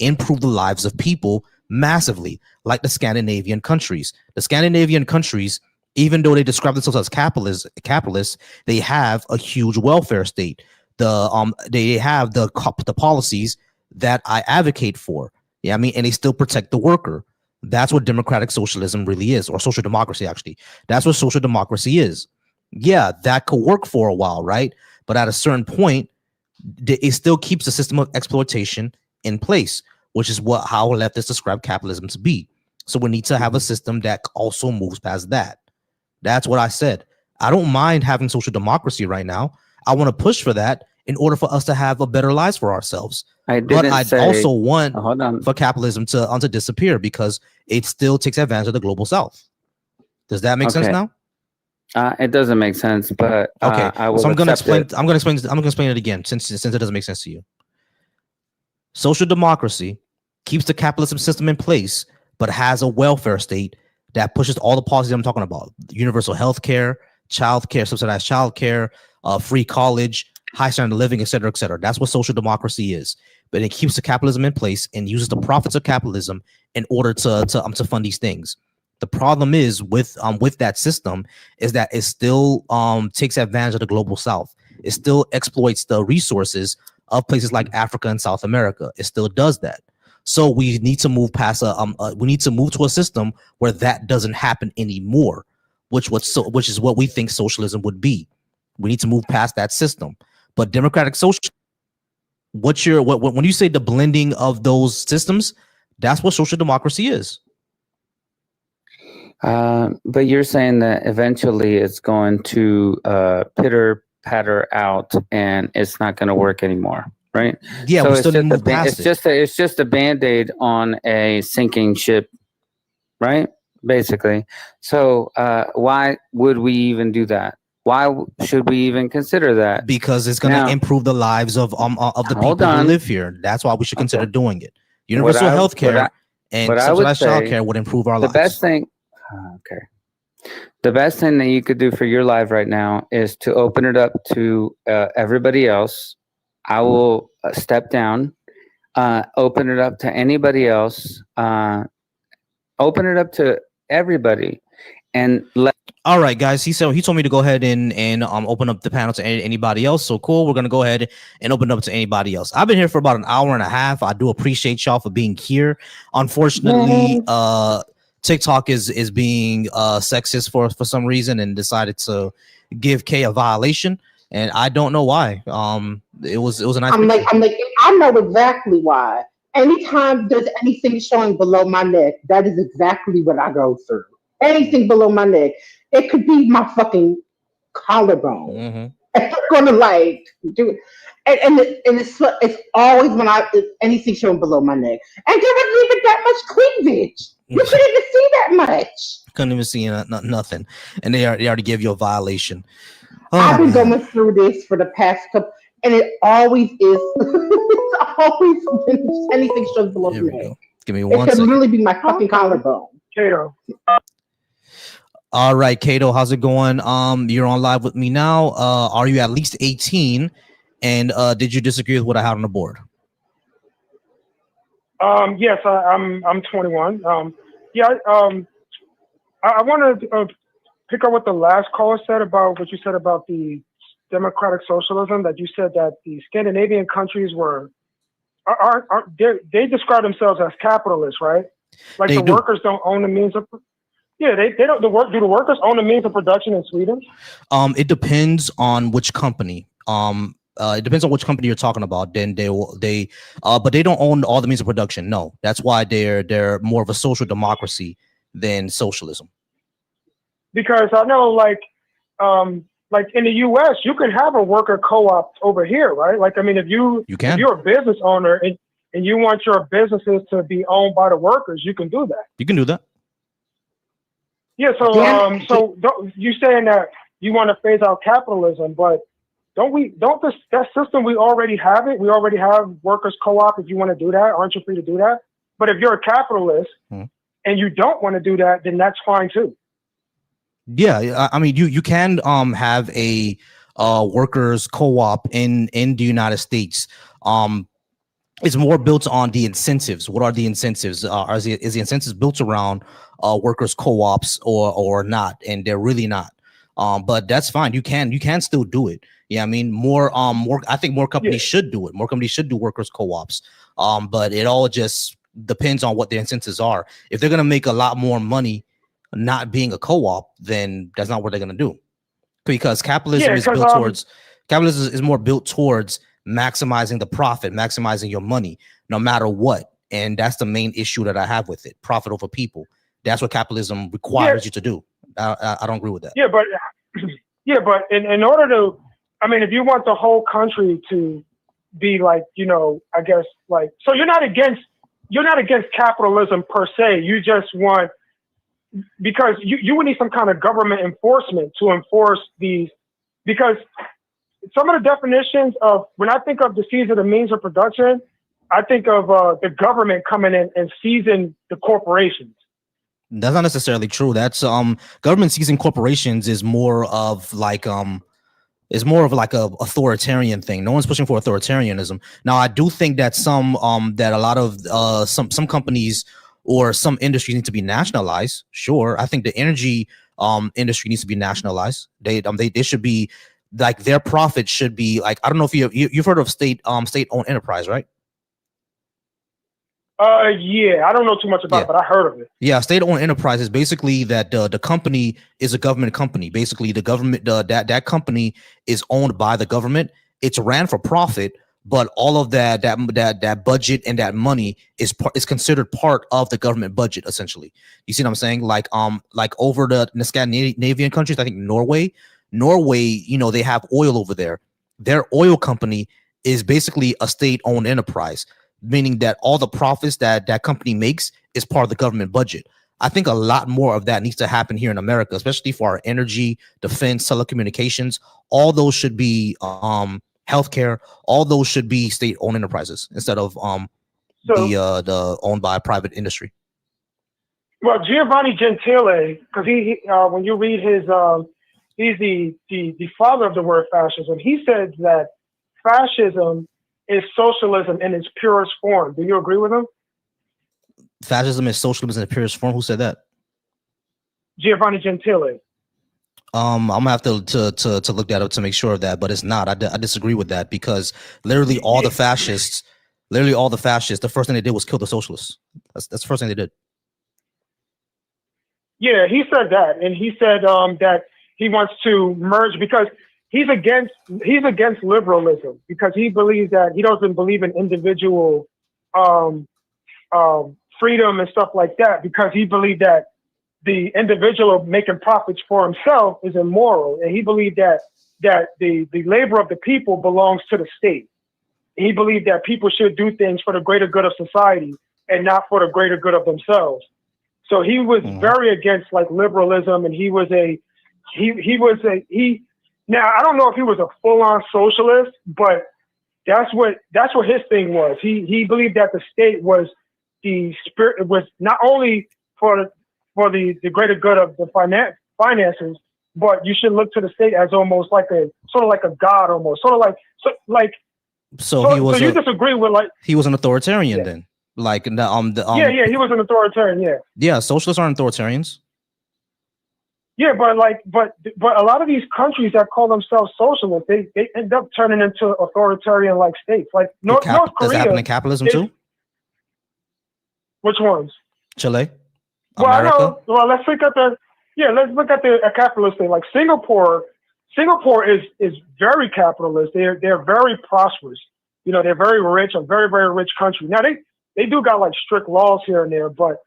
improve the lives of people massively, like the Scandinavian countries. The Scandinavian countries, even though they describe themselves as capitalists, they have a huge welfare state. They have the policies that I advocate for. Yeah, I mean, and they still protect the worker. That's what democratic socialism really is, or social democracy. Actually, that's what social democracy is. Yeah, that could work for a while, right? But at a certain point, it still keeps the system of exploitation in place, which is how leftists describe capitalism to be. So we need to have a system that also moves past that. That's what I said. I don't mind having social democracy right now. I want to push for that in order for us to have a better lives for ourselves. I also want for capitalism to disappear because it still takes advantage of the global South. Does that make sense now? It doesn't make sense, but okay. So I'm going to explain it again since it doesn't make sense to you. Social democracy keeps the capitalism system in place, but has a welfare state that pushes all the policies I'm talking about: universal health care, child care, subsidized child care, free college, high standard of living, et cetera, et cetera. That's what social democracy is. But it keeps the capitalism in place and uses the profits of capitalism in order to fund these things. The problem is with that system is that it still takes advantage of the global South. It still exploits the resources of places like Africa and South America. It still does that. So we need to move past we need to move to a system where that doesn't happen anymore, which is what we think socialism would be. We need to move past that system. But democratic social, when you say the blending of those systems, that's what social democracy is. But you're saying that eventually it's going to pitter patter out and it's not going to work anymore, right? Yeah, so we still move past it. It's just a Band-Aid on a sinking ship, right?
basically. So why would we even do that? Why should we even consider that?
Because it's going to improve the lives of the people who live here. That's why we should consider doing it. Universal health care and subsidized child care would improve our lives.
The best thing, the best thing that you could do for your life right now is to open it up to everybody else. I will step down, open it up to anybody else, open it up to everybody, and let.
All right, guys. He told me to go ahead and open up the panel to anybody else. So cool. We're gonna go ahead and open up to anybody else. I've been here for about an hour and a half. I do appreciate y'all for being here. Unfortunately, TikTok is being sexist for some reason and decided to give Kay a violation, and I don't know why. It was a nice.
I'm like I know exactly why. Anytime there's anything showing below my neck, that is exactly what I go through. Anything below my neck. It could be my fucking collarbone.
Mm-hmm.
And I'm gonna like do it. And it's always when anything showing below my neck. And there wasn't even that much cleavage. You couldn't even see that much.
Couldn't even see nothing. And they already gave you a violation.
I've been going through this for the past couple, and it always is. It's always been anything showing below my neck.
Give me one second.
It could really be my fucking collarbone.
Cato.
All right, Cato, how's it going? You're on live with me now. Are you at least 18? And did you disagree with what I had on the board?
Yes, I'm 21. I want to pick up what the last caller said about what you said about the democratic socialism. That you said that the Scandinavian countries they describe themselves as capitalists, right? Like the workers don't own the means of. Yeah, they don't. Do the workers own the means of production in Sweden?
It depends on which company. It depends on which company you're talking about. Then but they don't own all the means of production. No, that's why they're more of a social democracy than socialism.
Because I know, like in the U.S., you can have a worker co-op over here, right? Like, I mean, if you're a business owner and you want your businesses to be owned by the workers, you can do that.
You can do that.
Yeah. So you saying that you want to phase out capitalism, but that system, we already have it. We already have workers co-op. If you want to do that, aren't you free to do that? But if you're a capitalist and you don't want to do that, then that's fine too.
Yeah, I mean, you can have a workers co-op in the United States. It's more built on the incentives. What are the incentives? Is the incentives built around workers co-ops or not? And they're really not. But that's fine. You can still do it. Yeah, I mean, I think more companies should do it. More companies should do workers co-ops. But it all just depends on what their incentives are. If they're gonna make a lot more money not being a co-op, then that's not what they're gonna do. Because capitalism is more built towards maximizing the profit, maximizing your money, no matter what. And that's the main issue that I have with it: profit over people. That's what capitalism requires you to do. I don't agree with that.
Yeah, but in order to, I mean, if you want the whole country to be like, I guess like, so you're not against capitalism per se. You just want, because you would need some kind of government enforcement to enforce these, because some of the definitions of, when I think of the seize of the means of production, I think of the government coming in and seizing the corporations.
That's not necessarily true. That's government seizing corporations is more of like a authoritarian thing. No one's pushing for authoritarianism. Now, I do think that that a lot of some companies or some industries need to be nationalized. Sure, I think the energy industry needs to be nationalized. They should be like, their profit should be like, I don't know if you've heard of state-owned enterprise, right?
Yeah, I don't know too much about it, but I heard of it.
Yeah, state-owned enterprise is basically that the company is a government company. Basically, the government that company is owned by the government. It's ran for profit, but all of that budget and that money is considered part of the government budget. Essentially, you see what I'm saying? Like over in the Scandinavian countries, I think Norway, they have oil over there. Their oil company is basically a state-owned enterprise, meaning that all the profits that company makes is part of the government budget. I think a lot more of that needs to happen here in America, especially for our energy, defense, telecommunications. All those should be healthcare. All those should be state-owned enterprises instead of the owned by private industry.
Well, Giovanni Gentile, because he when you read his, he's the father of the word fascism. He said that fascism is socialism in its purest form. Do you agree with him?
Fascism is socialism in its purest form. Who said that?
Giovanni Gentile.
I'm gonna have to look that up to make sure of that, but it's not. I disagree with that because literally all the fascists, the first thing they did was kill the socialists. That's the first thing they did.
Yeah, he said that, and he said that he wants to merge because he's against liberalism because he believes that he doesn't believe in individual freedom and stuff like that because he believed that the individual making profits for himself is immoral, and he believed that the labor of the people belongs to the state. He believed that people should do things for the greater good of society and not for the greater good of themselves. So he was very against like liberalism, and he now I don't know if he was a full-on socialist, but that's what his thing was. He believed that the state was the spirit, was not only for the greater good of the finances, but you should look to the state as almost like a sort of like a god, almost sort of like
So you
disagree with like
he was an authoritarian then. Like he
was an authoritarian.
Yeah, socialists aren't authoritarians.
Yeah, but a lot of these countries that call themselves socialist, they end up turning into authoritarian like states. Like North Korea.
Does that happen in capitalism too?
Which ones?
Chile.
Well,
America?
I know. Well, let's look at the capitalist thing. Like Singapore is very capitalist. They're very prosperous. You know, they're very rich, a very, very rich country. Now they do got like strict laws here and there, but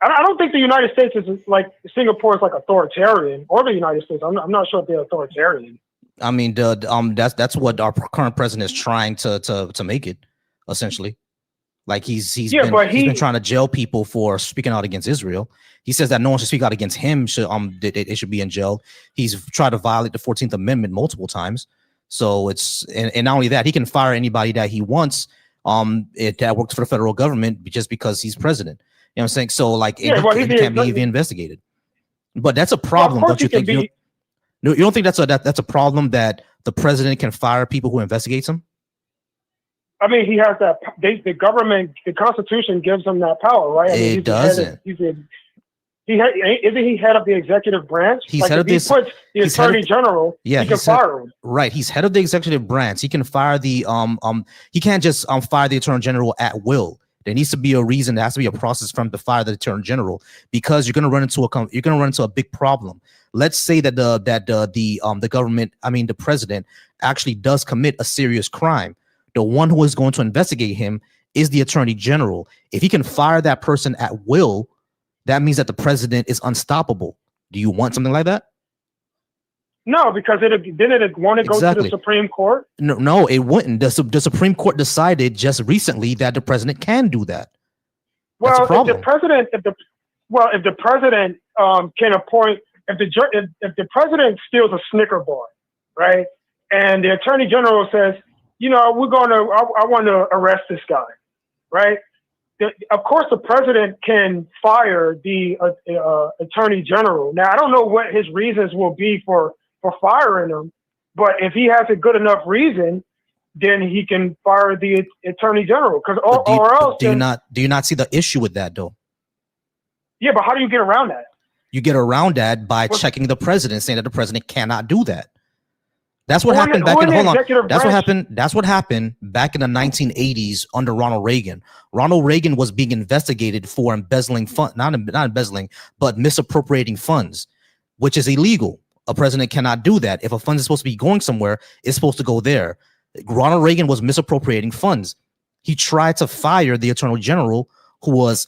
I don't think the United States is like Singapore is like authoritarian, or the United States. I'm not sure if they're authoritarian.
I mean, that's what our current president is trying to make it, essentially. Like he's been trying to jail people for speaking out against Israel. He says that no one should speak out against him. It should be in jail. He's tried to violate the 14th Amendment multiple times. So and not only that, he can fire anybody that he wants. That works for the federal government just because he's president. You know what I'm saying? So like, he can't be even investigated. But that's a problem, don't you think? You don't think that's a problem that the president can fire people who investigate him?
I mean, he has that. The government, the Constitution gives him that power, right? I mean,
it doesn't.
Isn't he head of the executive branch?
He's head of
the attorney general.
Yeah,
he can fire him.
Right, he's head of the executive branch. He can fire the He can't just fire the attorney general at will. There needs to be a reason. There has to be a process for him to fire the attorney general because you're going to run into a big problem. Let's say that the government, I mean the president, actually does commit a serious crime. The one who is going to investigate him is the attorney general. If he can fire that person at will, that means that the president is unstoppable. Do you want something like that?
No, because it won't go to the Supreme Court?
No, it wouldn't. The Supreme Court decided just recently that the president can do that.
Well, if the president can appoint, if the president steals a Snicker bar, right, and the attorney general says, you know, I want to arrest this guy, right? Of course, the president can fire the attorney general. Now, I don't know what his reasons will be for firing him, but if he has a good enough reason, then he can fire the attorney general.
Do you not see the issue with that, though?
Yeah, but how do you get around that?
You get around that by checking the president, saying that the president cannot do that. That's what happened back in. Hold on. That's what happened back in the 1980s under Ronald Reagan. Ronald Reagan was being investigated for embezzling funds, not embezzling, but misappropriating funds, which is illegal. A president cannot do that. If a fund is supposed to be going somewhere, it's supposed to go there. Ronald Reagan was misappropriating funds. He tried to fire the attorney general who was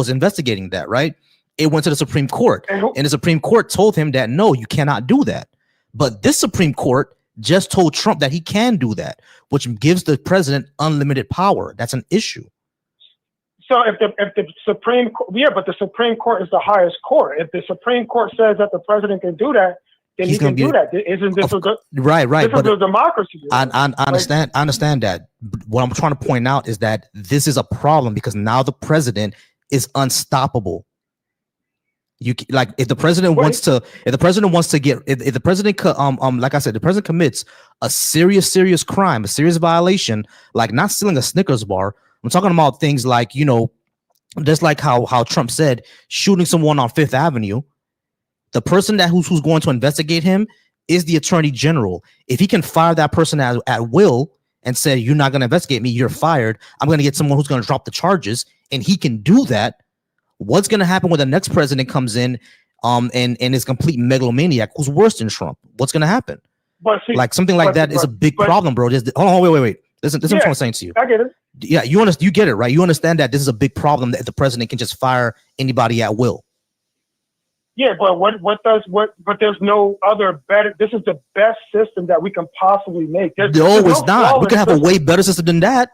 investigating that. Right? It went to the Supreme Court, and the Supreme Court told him that no, you cannot do that. But this Supreme Court just told Trump that he can do that, which gives the president unlimited power. That's an issue.
So if the Supreme Court, yeah, but the Supreme Court is the highest court. If the Supreme Court says that the president can do that, then he can do that. Isn't this
right?
This is a democracy.
I understand. I understand that. What I'm trying to point out is that this is a problem because now the president is unstoppable. You like if the president wants to like I said, the president commits a serious crime, a serious violation, like not stealing a Snickers bar. I'm talking about things like, you know, just like how Trump said, shooting someone on Fifth Avenue. The person who's going to investigate him is the attorney general. If he can fire that person at will and say, you're not going to investigate me, you're fired, I'm going to get someone who's going to drop the charges, and he can do that. What's going to happen when the next president comes in and is complete megalomaniac who's worse than Trump? What's going to happen?
But see,
like something like that is a big problem, bro. Hold on, wait. Listen, this is what I'm saying to you.
I get it.
Yeah, you get it, right? You understand that this is a big problem that the president can just fire anybody at will.
Yeah, but but there's no other better. This is the best system that we can possibly make. There's
it's not. We can have a way better system than that.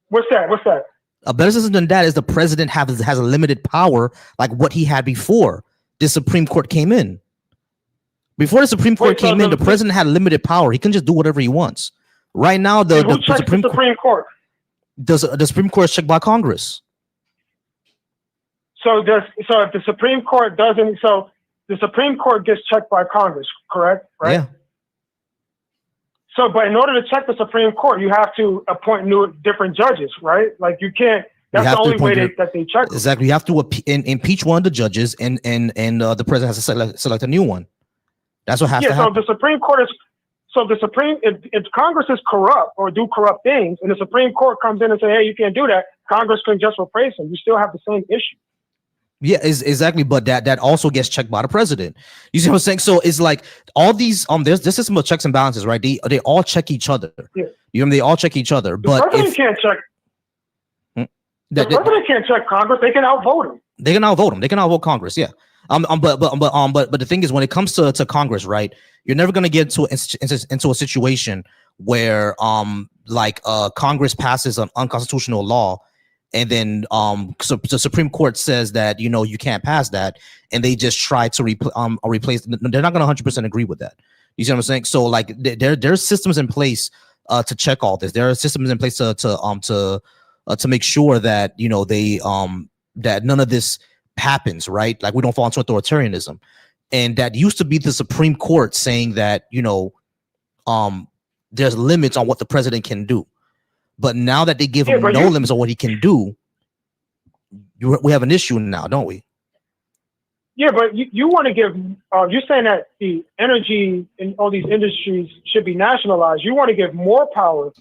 What's that?
A better system than that is the president has a limited power like what he had before the Supreme Court came in. Before the Supreme Court came in, the president had limited power. He can just do whatever he wants. Right now, the Supreme Court. The Supreme Court is checked by Congress.
So if the Supreme Court doesn't, so the Supreme Court gets checked by Congress, correct? Right?
Yeah.
So, but in order to check the Supreme Court, you have to appoint different judges, right? Like you can't. That's the only way that they check.
Exactly. You have to impeach one of the judges, and the president has to select a new one. That's what has to happen.
So the Supreme Court is. So if Congress is corrupt or do corrupt things, and the Supreme Court comes in and say, "Hey, you can't do that," Congress can just replace them. You still have the same issue.
Yeah, exactly. But that also gets checked by the president. You see what I'm saying? So it's like all these there's this system of checks and balances, right? They all check each other.
Yeah.
You know, they all check each other.
The president can't check. The president can't check Congress. They can outvote him.
They can outvote him. They can outvote Congress. Yeah. But the thing is, when it comes to Congress, right? You're never gonna get into a situation where Congress passes an unconstitutional law. And then so the Supreme Court says that, you know, you can't pass that, and they just try to replace. They're not going to 100% agree with that. You see what I'm saying? So like there's systems in place to check all this. There are systems in place to make sure that, you know, they that none of this happens, right? Like we don't fall into authoritarianism, and that used to be the Supreme Court saying that, you know, there's limits on what the president can do. But now that they give him no limits on what he can do, we have an issue now, don't we?
Yeah, but you want to give, you're saying that the energy in all these industries should be nationalized. You want to give more power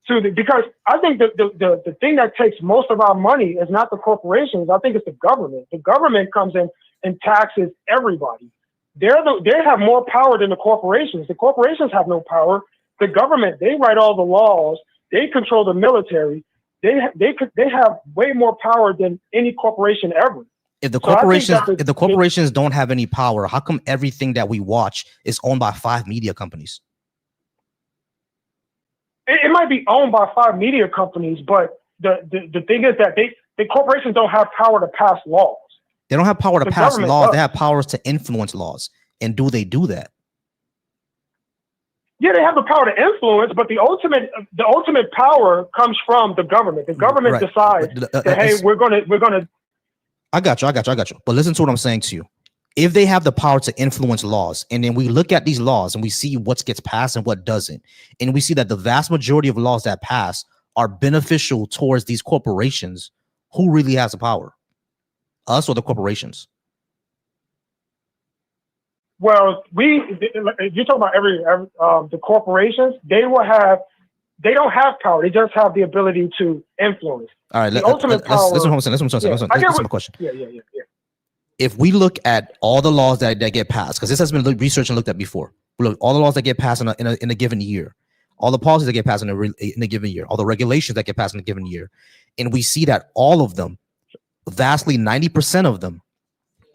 to because I think the thing that takes most of our money is not the corporations. I think it's the government. The government comes in and taxes everybody. They have more power than the corporations. The corporations have no power. The government, they write all the laws. They control the military. They have way more power than any corporation ever.
If the corporations don't have any power, how come everything that we watch is owned by 5 media companies?
It might be owned by 5 media companies, but the thing is that the corporations don't have power to pass laws.
They don't have power to pass laws. They have powers to influence laws. And do they do that?
Yeah, they have the power to influence, but the ultimate power comes from the government. The government decides that, hey, we're gonna.
I got you. But listen to what I'm saying to you. If they have the power to influence laws, and then we look at these laws and we see what gets passed and what doesn't, and we see that the vast majority of laws that pass are beneficial towards these corporations, who really has the power? Us or the corporations?
Well, you're talking about the corporations. They don't have power. They just have the ability to influence.
All right,
listen to what I'm
saying. Listen to my question.
Yeah.
If we look at all the laws that get passed, because this has been researched and looked at before, look, all the laws that get passed in a given year, all the policies that get passed in a given year, all the regulations that get passed in a given year, and we see that all of them, vastly 90% of them,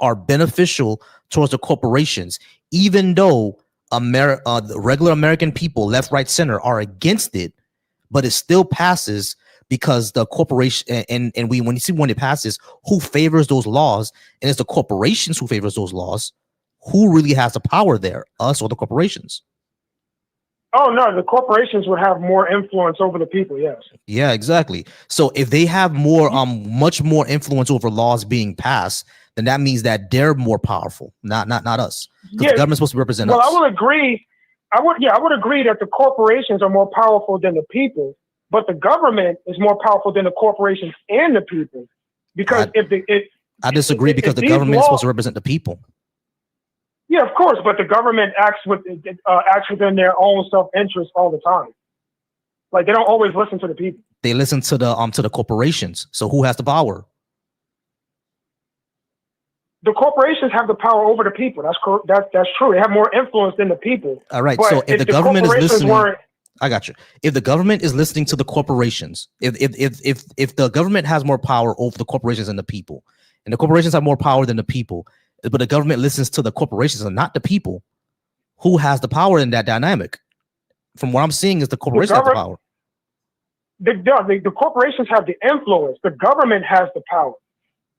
are beneficial towards the corporations, even though the regular American people, left, right, center, are against it, but it still passes because the corporation and when you see when it passes, who favors those laws, and it's the corporations who favors those laws. Who really has the power there, us or the corporations?
Oh no, the corporations would have more influence over the people. Yes.
Yeah, exactly. So if they have more, much more influence over laws being passed, then that means that they're more powerful, not us. Because the government's supposed to represent us.
Well, I would agree. I would agree that the corporations are more powerful than the people, but the government is more powerful than the corporations and the people. Because
I disagree because the government is supposed to represent the people.
Yeah, of course, but the government acts within their own self-interest all the time. Like they don't always listen to the people.
They listen to the corporations. So who has the power?
The corporations have the power over the people. That's true. They have more influence than the people.
All right.
But
so if the government is listening,
I
got you. If the government is listening to the corporations, if the government has more power over the corporations than the people, and the corporations have more power than the people, but the government listens to the corporations and not the people, who has the power in that dynamic? From what I'm seeing is the corporations have the power.
The corporations have the influence. The government has the power.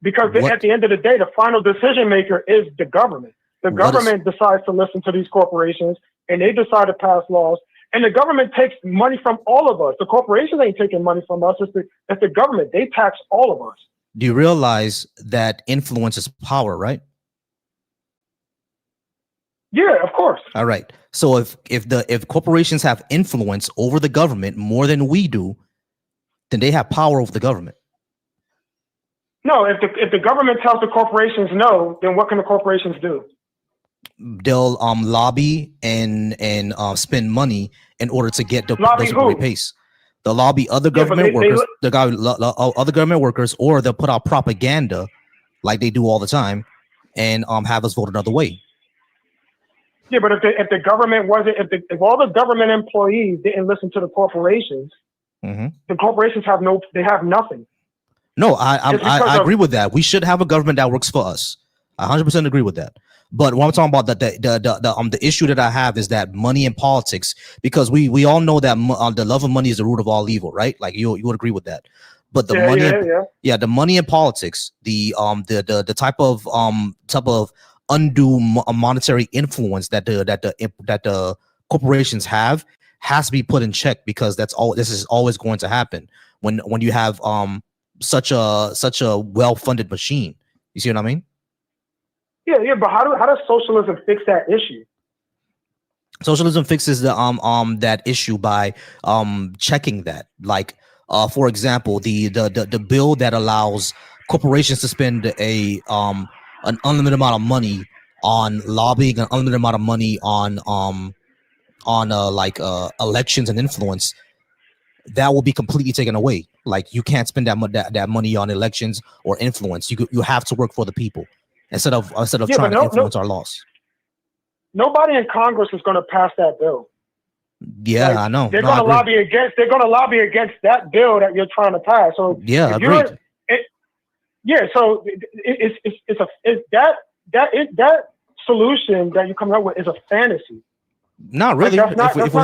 Because at the end of the day, the final decision maker is the government. The government decides to listen to these corporations, and they decide to pass laws. And the government takes money from all of us. The corporations ain't taking money from us. It's the government. They tax all of us.
Do you realize that influence is power, right?
Yeah, of course.
All right. So if corporations have influence over the government more than we do, then they have power over the government.
No, if the government tells the corporations no, then what can the corporations do?
They'll lobby and spend money in order to get the pace. They'll lobby other government workers, other government workers, or they'll put out propaganda like they do all the time and have us vote another way.
Yeah, but if the government wasn't, if all the government employees didn't listen to the corporations, the corporations have nothing.
No, I agree with that. We should have a government that works for us. I 100% agree with that. But what I'm talking about, the issue that I have is that money in politics, because we all know that the love of money is the root of all evil, right? Like you would agree with that. But the the money in politics, the type of undue monetary influence that the corporations have has to be put in check, because this is always going to happen when you have such a well-funded machine. You see what I mean?
Yeah, but how does socialism fix that issue?
Socialism fixes that issue by checking that. Like for example, the bill that allows corporations to spend an unlimited amount of money on lobbying, an unlimited amount of money on elections and influence, that will be completely taken away. Like you can't spend that money on elections or influence. You have to work for the people instead of trying to influence our laws.
Nobody in Congress is going to pass that bill.
Yeah, I know.
They're going to lobby against. They're going to lobby against that bill that you're trying to pass. So
yeah, agreed.
So that solution that you come up with is a fantasy.
Not really. If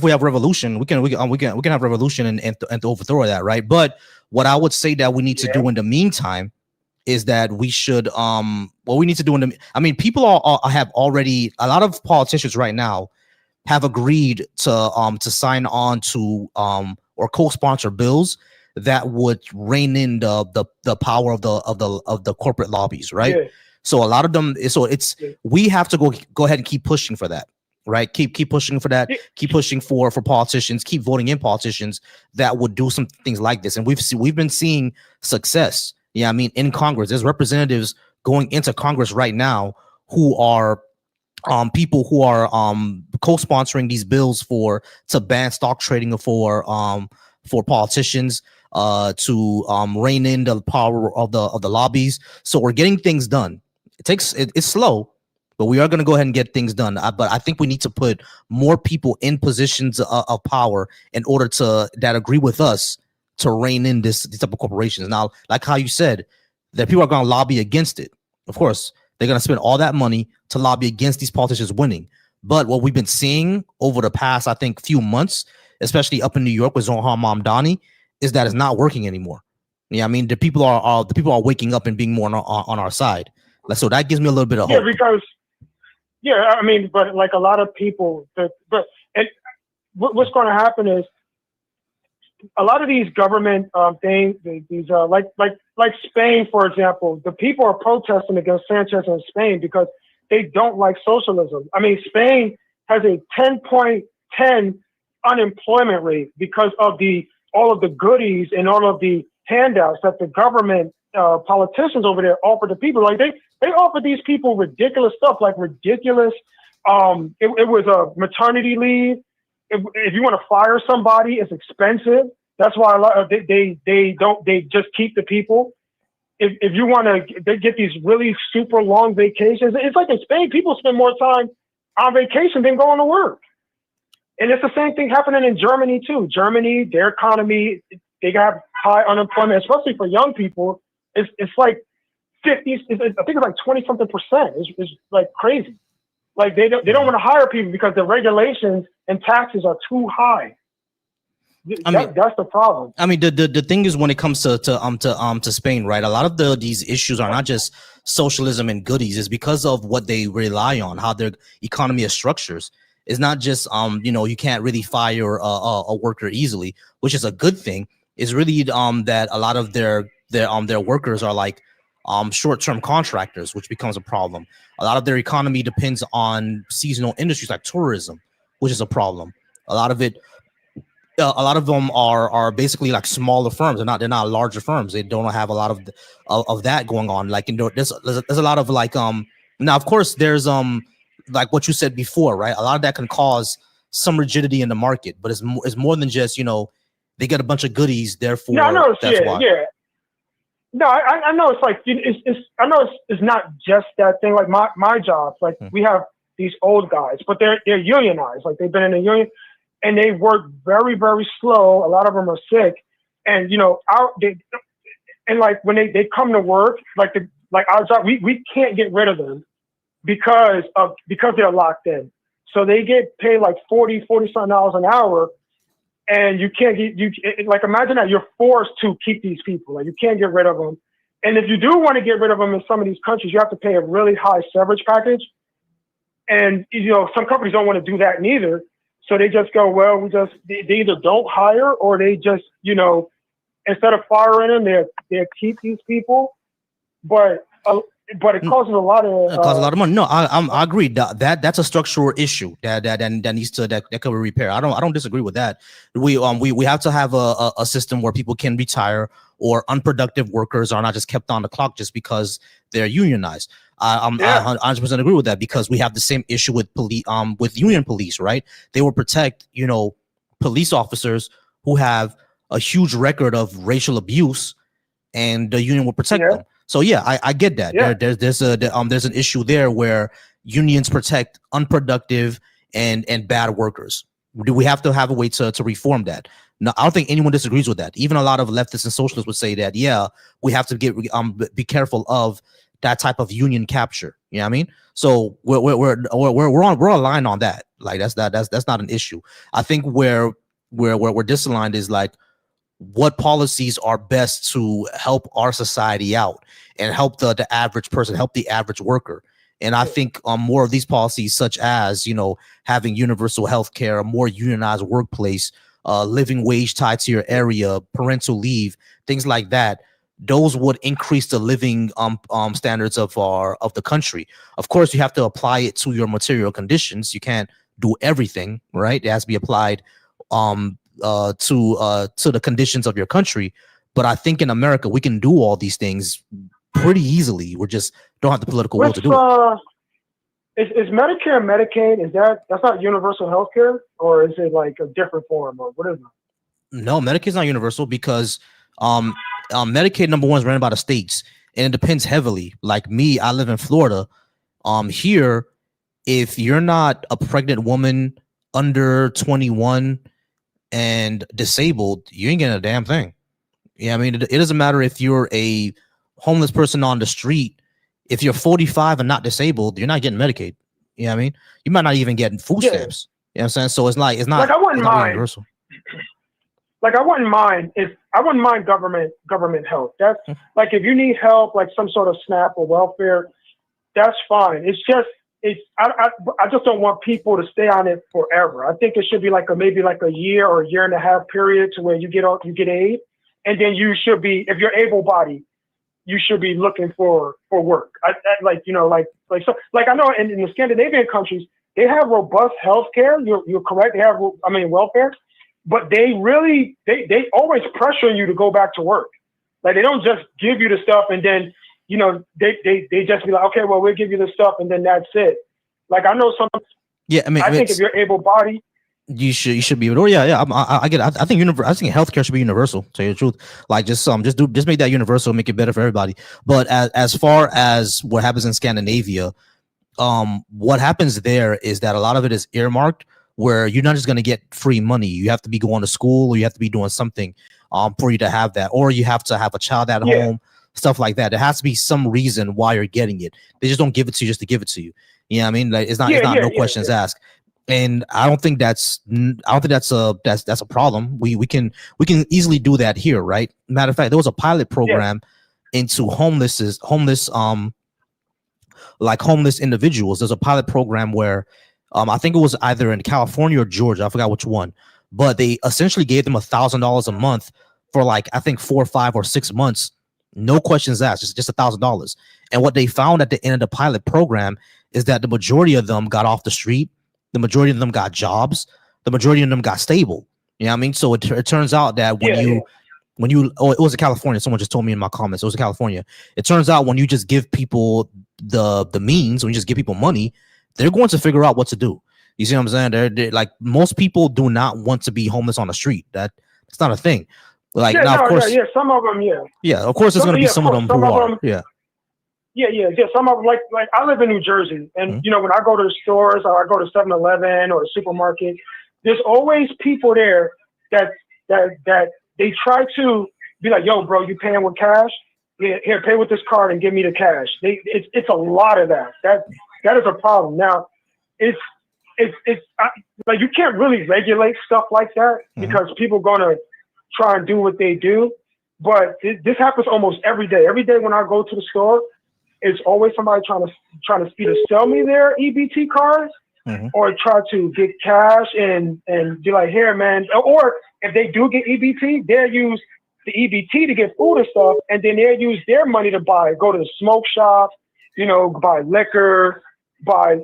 we have revolution, we can have revolution and overthrow that, right? But what I would say that we need to do in the meantime is that we should what we need to do people have already, a lot of politicians right now have agreed to sign on to or co-sponsor bills that would rein in the power of the corporate lobbies, right? Yeah. So a lot of them, we have to go ahead and keep pushing for that, right? Keep pushing for that. Keep pushing for politicians. Keep voting in politicians that would do some things like this. And we've been seeing success. Yeah, I mean, in Congress, there's representatives going into Congress right now who are people who are co-sponsoring these bills to ban stock trading for politicians, to rein in the power of the lobbies. So we're getting things done. It's slow, but we are going to go ahead and get things done. But I think we need to put more people in positions of power in order that agree with us to rein in these type of corporations. Now, like how you said, that people are going to lobby against it. Of course, they're going to spend all that money to lobby against these politicians winning. But what we've been seeing over the past, I think, few months especially up in New York with Zohar Mamdani, is that it's not working anymore. Yeah, I mean, the people are waking up and being more on our side. So that gives me a little bit of hope.
I mean, but like a lot of people, what's going to happen is a lot of these government things, like Spain, for example, the people are protesting against Sanchez in Spain because they don't like socialism. I mean, Spain has a 10.10 unemployment rate because of all of the goodies and all of the handouts that the government politicians over there offer to people. Like they offer these people ridiculous stuff, like ridiculous. It was a maternity leave. If you want to fire somebody, it's expensive. That's why they just keep the people. If you want to, they get these really super long vacations. It's like in Spain, people spend more time on vacation than going to work. And it's the same thing happening in Germany too. Germany, their economy, they got high unemployment, especially for young people. It's like 50. I think it's like 20-something%. It's like crazy. Like they don't want to hire people because the regulations and taxes are too high. That's the problem.
I mean, the thing is, when it comes to Spain, right? A lot of these issues are not just socialism and goodies. It's because of what they rely on, how their economy is structured. It's not just you can't really fire a worker easily, which is a good thing. It's really that a lot of their workers are like short-term contractors, which becomes a problem. A lot of their economy depends on seasonal industries like tourism, which is a problem. A lot of them are basically like smaller firms. They're not larger firms. They don't have a lot of that going on. Like there's a lot of like now of course there's like what you said before, right? A lot of that can cause some rigidity in the market, but it's more than just they get a bunch of goodies. Therefore, that's why.
Yeah. No, I know it's like I know it's not just that thing. Like my job, like we have these old guys, but they're unionized. Like they've been in a union. And they work very, very slow. A lot of them are sick, and like when they come to work, like our job, we can't get rid of them because they're locked in. So they get paid like $40-something an hour, and you can't like imagine that you're forced to keep these people. Like you can't get rid of them, and if you do want to get rid of them in some of these countries, you have to pay a really high severance package, and some companies don't want to do that neither. So they just go, well, they either don't hire or they just, instead of firing them, they keep these people. But it causes a lot of
money. No, I agree. That's a structural issue that needs that can be repaired. I don't disagree with that. We have to have a system where people can retire or unproductive workers are not just kept on the clock just because they're unionized. I 100% agree with that, because we have the same issue with police, with union police, right? They will protect, police officers who have a huge record of racial abuse, and the union will protect them. So yeah, I get that. Yeah. There's an issue there where unions protect unproductive and bad workers. Do we have to have a way to reform that? No, I don't think anyone disagrees with that. Even a lot of leftists and socialists would say that, yeah, we have to be careful of that type of union capture. You know what I mean? So we're aligned on that. Like that's not an issue. I think where we're disaligned is like what policies are best to help our society out and help the average person, help the average worker. And I think more of these policies, such as having universal health care, a more unionized workplace, living wage tied to your area, parental leave, things like that, those would increase the living standards of the country. Of course, you have to apply it to your material conditions. You can't do everything, right? It has to be applied to the conditions of your country. But I think in America, we can do all these things pretty easily. We just don't have the political will to do it.
Is Medicare and Medicaid, that's not universal health care, or is it like a different form, or what is it?
No, Medicaid is not universal because Medicaid, number one, is ran by the states, and it depends heavily. Like me, I live in Florida. Here, if you're not a pregnant woman under 21 and disabled, you ain't getting a damn thing. Yeah, I mean, it doesn't matter if you're a homeless person on the street. If you're 45 and not disabled, you're not getting Medicaid. You know what I mean? You might not even get food stamps. You know what I'm saying? So it's not
I wouldn't mind.
Universal.
like I wouldn't mind government help. That's like if you need help, like some sort of SNAP or welfare, that's fine. It's just I just don't want people to stay on it forever. I think it should be maybe a year or a year and a half period to where you get aid, and then you should be, if you're able-bodied, you should be looking for work. I know in the Scandinavian countries they have robust healthcare. You're correct. They have welfare, but they always pressure you to go back to work. Like they don't just give you the stuff and then they just be like, okay, well we'll give you the stuff and then that's it. Like I know some.
Yeah,
I think if you're able-bodied,
you should be able to. Yeah. I get it. I think healthcare should be universal. To tell you the truth, like just make that universal, make it better for everybody. But as far as what happens in Scandinavia, what happens there is that a lot of it is earmarked, where you're not just going to get free money. You have to be going to school, or you have to be doing something for you to have that, or you have to have a child at home, stuff like that. There has to be some reason why you're getting it. They just don't give it to you just to give it to you. You know what I mean? Like it's not no questions asked. And I don't think that's a problem. We can easily do that here, right? Matter of fact, there was a pilot program into homeless individuals. There's a pilot program where I think it was either in California or Georgia. I forgot which one, but they essentially gave them $1,000 a month for I think 4 or 5 or 6 months, no questions asked, just $1,000. And what they found at the end of the pilot program is that the majority of them got off the street. The majority of them got jobs. The majority of them got stable. You know what I mean? So it turns out that it was in California. Someone just told me in my comments. It was in California. It turns out when you just give people the means, when you just give people money, they're going to figure out what to do. You see what I'm saying? They're like, most people do not want to be homeless on the street. That's not a thing. Like of course,
some of them,
of course, there's going to be some of them who are,
some of them, like I live in New Jersey, and when I go to the stores or I go to 7-Eleven or the supermarket, there's always people there that they try to be like, yo, bro, you paying with cash? Here, pay with this card and give me the cash. It's a lot of that. That is a problem. Now, it's like you can't really regulate stuff like that because people gonna try and do what they do. But this happens almost every day. Every day when I go to the store, it's always somebody trying to either sell me their EBT cards or try to get cash and be like, here, man. Or if they do get EBT, they'll use the EBT to get food and stuff, and then they'll use their money to go to the smoke shop, buy liquor, buy,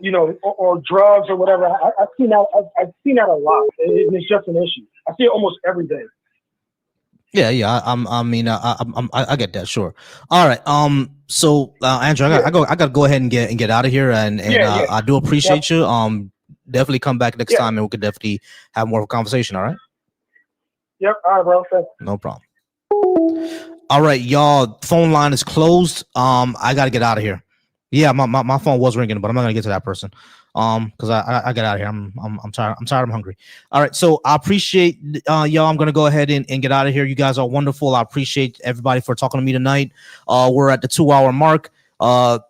or drugs or whatever. I've seen that a lot. It's just an issue. I see it almost every day.
Yeah. I get that. Sure. All right. So Andrew, I gotta go ahead and get out of here, and I do appreciate you. Definitely come back next time, and we could definitely have more of a conversation. All right.
Yep. All right, bro. Thanks.
No problem. All right, y'all. Phone line is closed. I gotta get out of here. Yeah, my phone was ringing, but I'm not gonna get to that person. Because I get out of here. I'm tired. I'm hungry. All right, so I appreciate y'all. I'm gonna go ahead and get out of here. You guys are wonderful. I appreciate everybody for talking to me tonight. We're at the 2-hour mark. I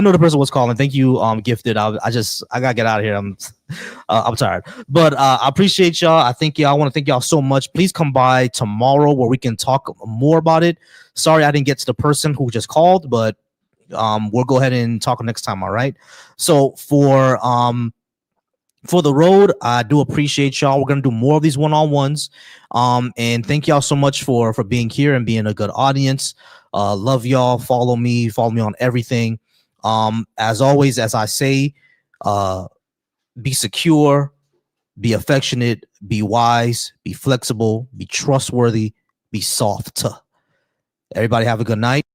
know the person was calling. Thank you, Gifted. I gotta get out of here. I'm tired, but I appreciate y'all. I want to thank y'all so much. Please come by tomorrow where we can talk more about it. Sorry I didn't get to the person who just called, but we'll go ahead and talk next time. All right. So for the road, I do appreciate y'all. We're gonna do more of these one-on-ones. And thank y'all so much for being here and being a good audience. Love y'all. Follow me on everything. As always, as I say, be secure, be affectionate, be wise, be flexible, be trustworthy, be soft. Everybody have a good night.